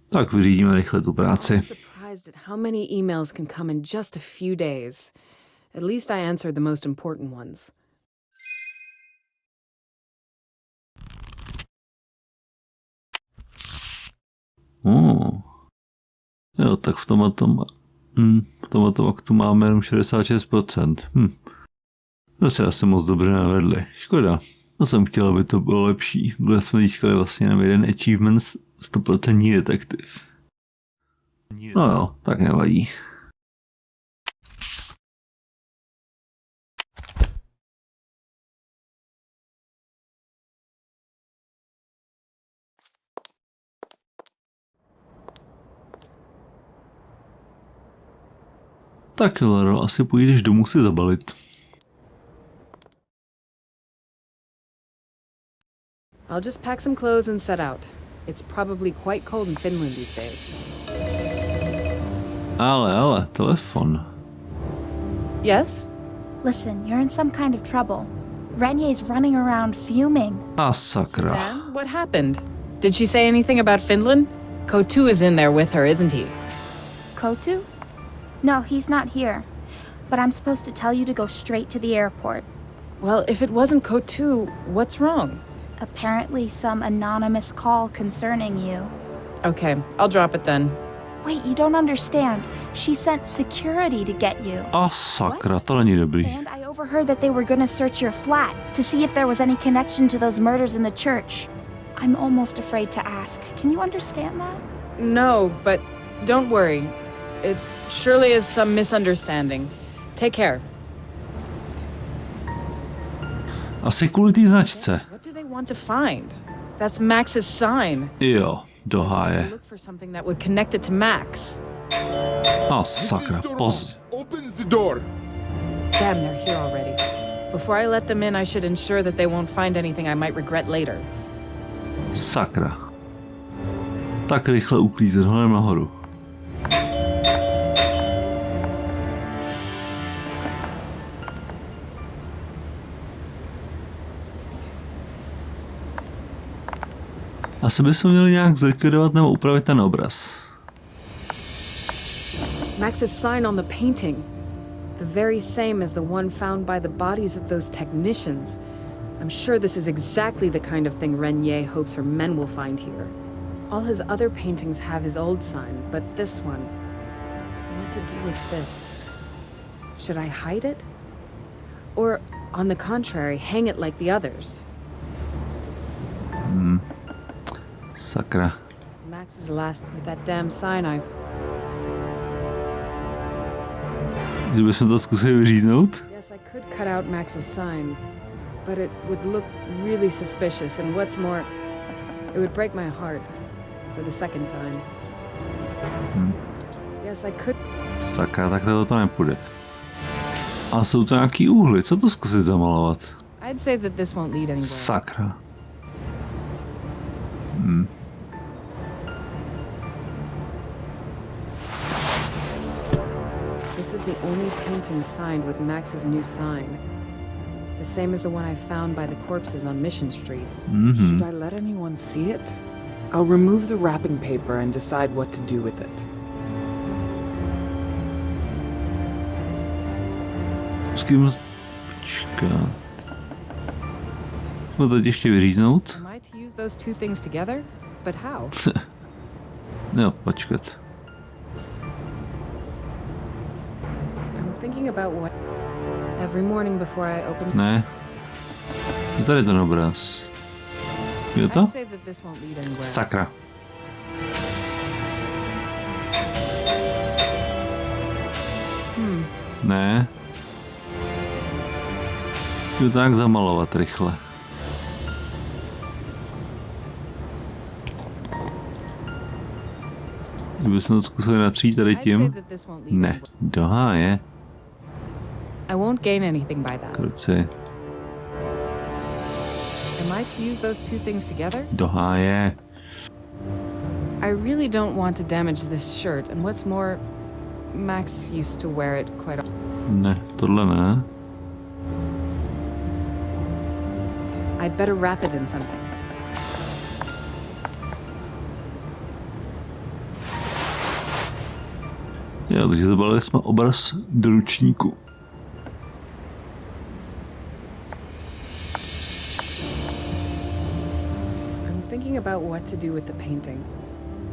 S1: Tak vyřídíme rychle tu práci.
S3: Surprised at how many emails can come in just a few days. At least I answered the most important ones.
S1: Jo, tak v tomto aktu máme jenom 66%. To se asi moc dobře navedli. Škoda. To jsem chtěl, aby to bylo lepší. Kde jsme získali vlastně jenom jeden achievement 100% detektiv. No jo, tak nevadí. Tak Laro, asi půjdeš domů si zabalit.
S3: I'll just pack some clothes and set out. It's probably quite cold in Finland these days.
S1: Ale, telefon.
S13: Yes? Listen, you're in some kind of trouble. Renyé's running around fuming.
S1: Ah, sakra.
S3: Suzanne, what happened? Did she say anything about Finland? Kotu is in there with her, isn't he?
S13: Kotu? No, he's not here. But I'm supposed to tell you to go straight to the airport.
S3: Well, if it wasn't Kotu, what's wrong?
S13: Apparently some anonymous call concerning you.
S3: Okay, I'll drop it then.
S13: Wait, you don't understand. She sent security to get you.
S1: Ah, sakra, to není dobrý.
S13: And I overheard that they were gonna search your flat to see if there was any connection to those murders in the church. I'm almost afraid to ask. Can you understand that?
S3: No, but don't worry. It surely is some misunderstanding. Take care.
S1: Asi kvůli té značce.
S3: What do they want to find? That's Max's sign.
S1: Jo, do háje.
S3: Look for something that would connect it to Max.
S1: Ah, sakra, pozdě.
S8: Opens the door.
S3: Damn, they're here already. Before I let them in, I should ensure that they won't find anything I might regret later.
S1: Sakra. Tak rychle uklízet, honem nahoru. Asi bychom měli nějak zlikvidovat nebo upravit ten obraz.
S3: Max's sign on the painting. The very same as the one found by the bodies of those technicians. I'm sure this is exactly the kind of thing Renyé hopes her men will find here. All his other paintings have his old sign, but this one... What to do with this? Should I hide it? Or, on the contrary, hang it like the others?
S1: Sakra.
S3: Max's last with that damn sign I've...
S1: Kdybychom to zkusili vyříznout?
S3: Yes, I could cut out Max's sign, but it would look really suspicious, and what's more, it would break my heart for the second time. Yes, I could...
S1: Sakra, tak to nepůjde. A jsou to nějaký úhly, co to zkusit zamalovat?
S3: I'd say that this won't lead anywhere.
S1: Sakra.
S3: This is the only painting signed with Max's new sign. The same as the one I found by the corpses on Mission Street.
S9: Should I let anyone see it? I'll remove the wrapping paper and decide what to do with it.
S1: Počkat. Jsme teď ještě vyříznout?
S3: Am I to use those two things together? But how?
S1: Jo, počkat.
S3: I'm thinking about what... Every morning before I open...
S1: Ne. Je tady ten obraz. Je to?
S3: I'd say that this won't lead anywhere.
S1: Sakra. Ne. Chci to tak zamalovat rychle. Kdybychom to zkusili natřít tady tím. Ne, do háje.
S3: I won't gain anything by that.
S1: Kruci.
S3: Am I to use those two things together?
S1: Do háje.
S3: I really don't want to damage this shirt, and what's more, Max used to wear it quite often.
S1: Ne, tohle ne.
S3: I'd better wrap it in something.
S1: Jo, takže zabalili jsme obraz do ručníku.
S3: I'm thinking about what to do with the painting.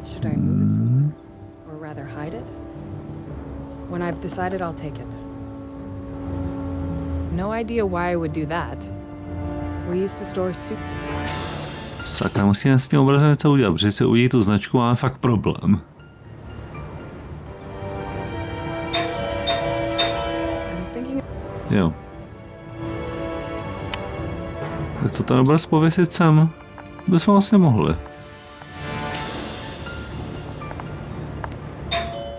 S3: Should I move it somewhere? Or rather hide it? When I've decided, I'll take it. No idea why I would do that. We used to store soup.
S1: Sakra, musíme s tím obrazem něco udělat, protože si uvidí tu značku, máme fakt problém. Jo. Tak co ten obraz pověsit sem? Bychom vlastně mohli.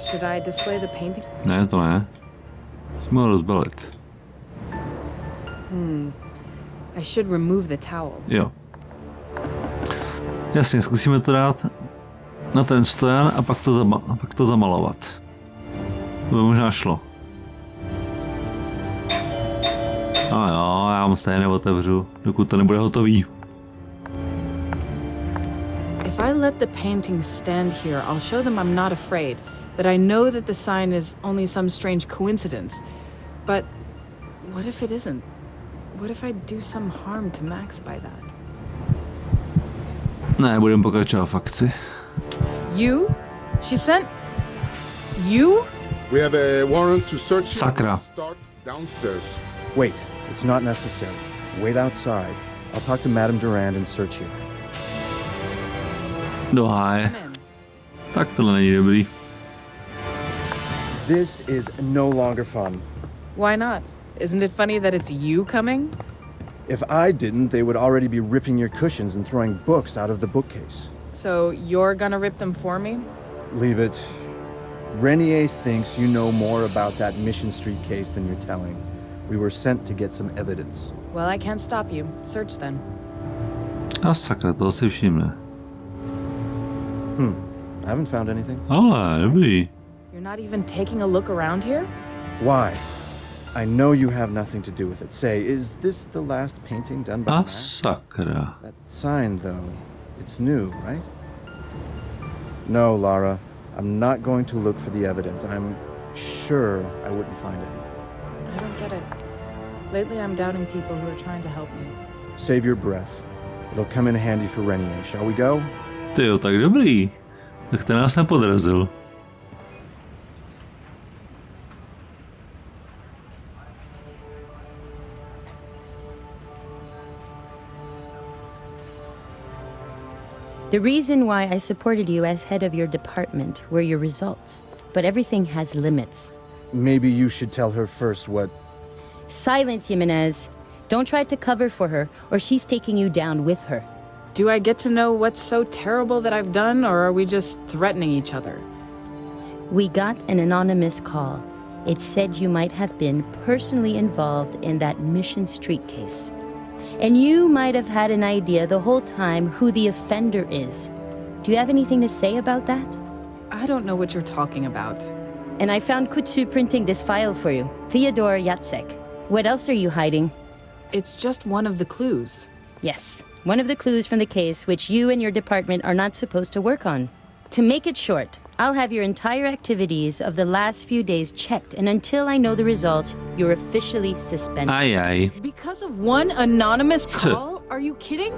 S3: Should I display the painting?
S1: Ne, to ne. Musíme ho rozbalit.
S3: I should remove the towel.
S1: Jo. Jasně, zkusíme to dát na ten stojan a pak to zamalovat. To by možná šlo. A jo, já mu stejně neotevřu, dokud to nebude hotový.
S3: If I let the painting stand here, I'll show them I'm not afraid, that I know that the sign is only some strange coincidence. But what if it isn't? What if I do some harm to Max by that?
S1: Ne, budeme pokračovat v akci.
S3: You? She sent... You?
S8: We have a warrant to search.
S1: Sakra.
S8: Start downstairs.
S10: Wait, it's not necessary. Wait outside. I'll talk to Madame Durand and search you.
S1: Do háje. Tak tohle není dobrý.
S10: This is no longer fun.
S3: Why not? Isn't it funny that it's you coming?
S10: If I didn't, they would already be ripping your cushions and throwing books out of the bookcase.
S3: So you're gonna rip them for me?
S10: Leave it. Renier thinks you know more about that Mission Street case than you're telling. We were sent to get some evidence.
S3: Well, I can't stop you. Search then.
S1: A sakra, toho si všimne.
S10: I haven't found anything.
S1: Ale, dobrý.
S3: You're not even taking a look around here?
S10: Why? I know you have nothing to do with it. Say, is this the last painting done by
S1: A
S10: Max?
S1: sakra.
S10: That sign, though, it's new, right? No, Lara. I'm not going to look for the evidence. I'm sure I wouldn't find any.
S3: I don't get it. Lately, I'm doubting people who are trying to help me.
S10: Save your breath. It'll come in handy for Renier. Shall we go?
S1: Tyjo, tak dobrý. Tak ten nás nepodrazil.
S14: The reason why I supported you as head of your department were your results, but everything has limits.
S10: Maybe you should tell her first what...
S14: Silence, Jimenez. Don't try to cover for her, or she's taking you down with her.
S3: Do I get to know what's so terrible that I've done, or are we just threatening each other?
S14: We got an anonymous call. It said you might have been personally involved in that Mission Street case. And you might have had an idea the whole time who the offender is. Do you have anything to say about that?
S3: I don't know what you're talking about.
S14: And I found Kutsu printing this file for you. Theodore Yatsek. What else are you hiding?
S3: It's just one of the clues.
S14: Yes, one of the clues from the case which you and your department are not supposed to work on. To make it short, I'll have your entire activities of the last few days checked, and until I know the results, you're officially suspended.
S1: Aye, aye.
S3: Because of one anonymous call? Are you kidding?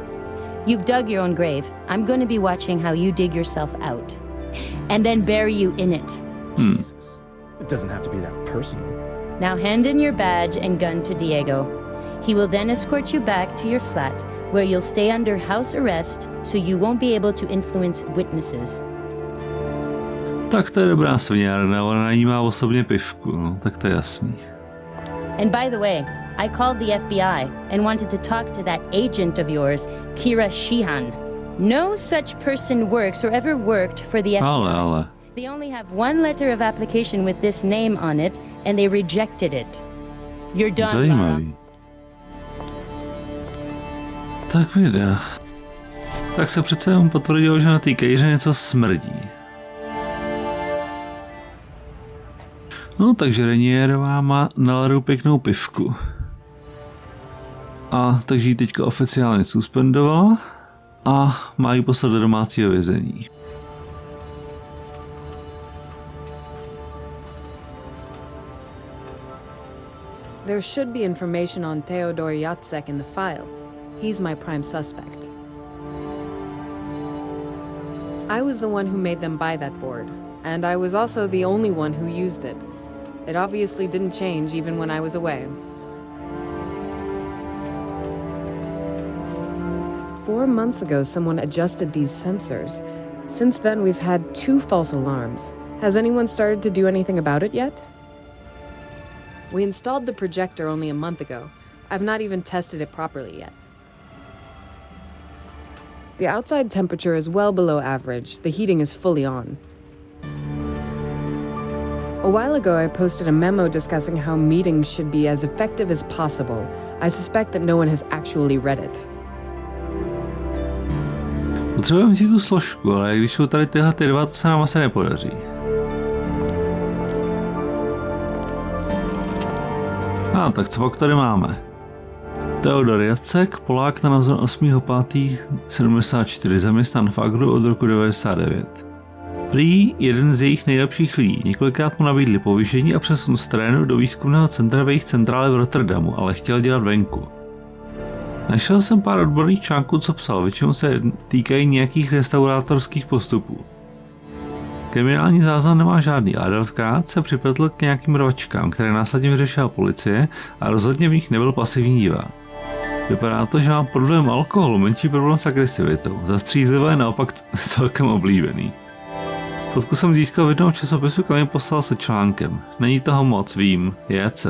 S14: You've dug your own grave. I'm going to be watching how you dig yourself out. And then bury you in it.
S10: Jesus. It doesn't have to be that personal.
S14: Now hand in your badge and gun to Diego. He will then escort you back to your flat, where you'll stay under house arrest, so you won't be able to influence witnesses.
S1: Tak to je dobrá sviňárna, ona na ní má osobně pivku, no, tak to je jasný.
S14: And by the way, I called the FBI and wanted to talk to that agent of yours, Keira Sheehan. No such person works or ever worked for the FBI.
S1: Ale.
S14: They only have one letter of application with this name on it, and they rejected it. You're done, Lara.
S1: Zajímavý. Tak videa. Tak se přece jen potvrdilo, že na té Keiře něco smrdí. No, takže Renierová má na Laru pěknou pivku. A takže ji teďka oficiálně suspendovala a má ji poslat do domácího vězení.
S3: There should be information on Theodor Jacek in the file. He's my prime suspect. I was the one who made them buy that board, and I was also the only one who used it. It obviously didn't change even when I was away. 4 months ago, someone adjusted these sensors. Since then, we've had 2 false alarms. Has anyone started to do anything about it yet? We installed the projector only a month ago. I've not even tested it properly yet. The outside temperature is well below average. The heating is fully on. A while ago, I posted a memo discussing how meetings should be as effective as possible. I suspect that no one has actually read it.
S1: Potřebujeme si tu složku, ale když jsou tady tyhle ty dva, to se nám asi nepodaří. Tak co pak tady máme? Theodor Jacek, Polák, narozen 8.5.74, zaměstnán v Agru od roku 99. Prý jeden z jejich nejlepších lidí, několikrát mu nabídli povýšení a přesun z terénu do výzkumného centra v jejich centrále v Rotterdamu, ale chtěl dělat venku. Našel jsem pár odborných článků, co psal, většinou se týkají nějakých restaurátorských postupů. Kriminální záznam nemá žádný, ale dvakrát se připletl k nějakým rvačkám, které následně vyřešila policie a rozhodně v nich nebyl pasivní divák. Vypadá to, že mám problém alkoholu, menší problém s agresivitou. Zastřízlivé je naopak celkem oblíbený. Fotku jsem získal v jednom časopisu, kam mi poslal se článkem. Není toho moc, vím, JC.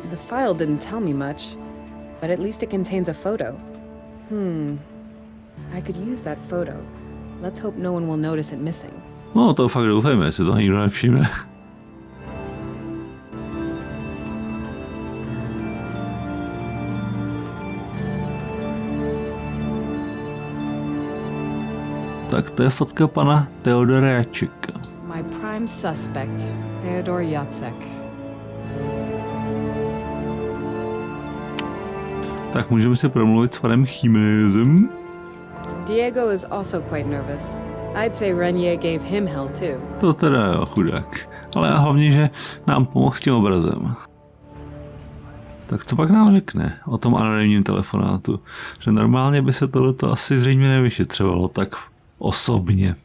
S3: The file didn't tell me much, but at least it contains a photo. I could use that photo. Let's hope no one will notice it missing.
S1: No, to fakt doufejme, jestli to nikdo nevšimne. Tak to je fotka pana Theodora Jaceka.
S3: My prime suspect, Theodor Jacek.
S1: Tak můžeme si promluvit s panem Jiménezem.
S3: Diego is also quite nervous. I'd say Renier gave him hell too.
S1: To teda jo, chudák. Ale hlavně, že nám pomohl s tím obrazem. Tak co pak nám řekne o tom anonymním telefonátu? Že normálně by se tohleto asi zřejmě nevyšetřovalo tak osobně.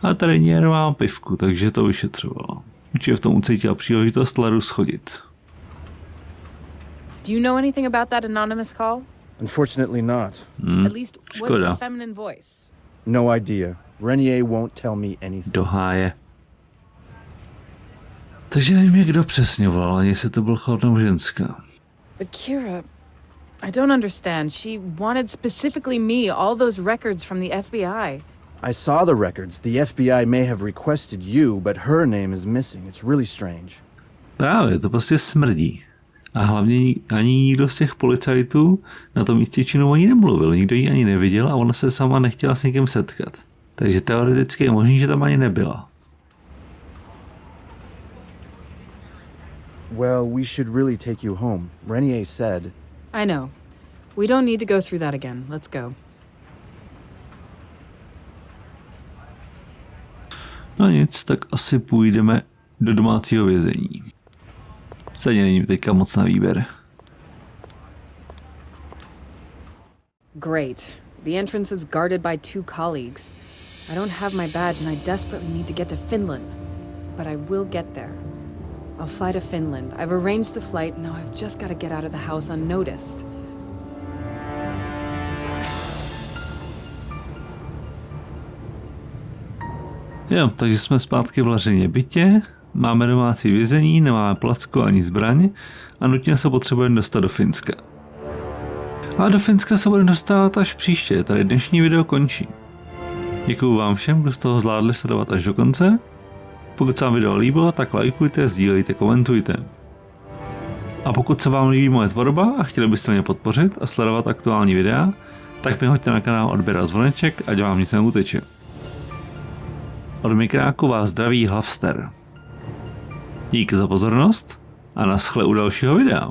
S1: Ale tady Nier má pivku, takže to vyšetřovalo. Určitě v tom ucítila příležitost Laru schodit.
S3: Do you know anything about that anonymous call?
S10: Unfortunately not.
S3: At least was it a feminine voice?
S10: No idea. Renier won't tell me anything.
S1: Do háje. Takže nevím, kdo přesně volal, ani se to byl chlap nebo ženská.
S3: But Keira, I don't understand. She wanted specifically me, all those records from the FBI.
S10: I saw the records. The FBI may have requested you, but her name is missing. It's really strange.
S1: Právě, to prostě smrdí. A hlavně ani nikdo z těch policajtů na tom místě činu ani nemluvil, nikdo ji ani neviděl a ona se sama nechtěla s někým setkat. Takže teoreticky je možný, že tam ani nebyla.
S10: Well, we should really take you home. Renier said...
S3: I know. We don't need to go through that again. Let's go.
S1: No nic, tak asi půjdeme do domácího vězení. Stejně není teďka moc na výběr.
S3: Great. The entrance is guarded by 2 colleagues. I don't have my badge and I desperately need to get to Finland. But I will get there. I'll fly to Finland. I've arranged the flight, now I've just got to get out of the house unnoticed.
S1: Jo, takže jsme zpátky v Lařině bytě, máme domácí vězení, nemáme placku ani zbraň a nutně se potřebujeme dostat do Finska. A do Finska se budeme dostávat až příště, tady dnešní video končí. Děkuju vám všem, kdo z toho zvládli sledovat až do konce. Pokud se vám video líbilo, tak lajkujte, sdílejte, komentujte. A pokud se vám líbí moje tvorba a chtěli byste mě podpořit a sledovat aktuální videa, tak mi hoďte na kanál odběr a zvoneček, ať vám nic neuteče. Od mikráku vás zdraví Hlavster. Díky za pozornost a naschle u dalšího videa.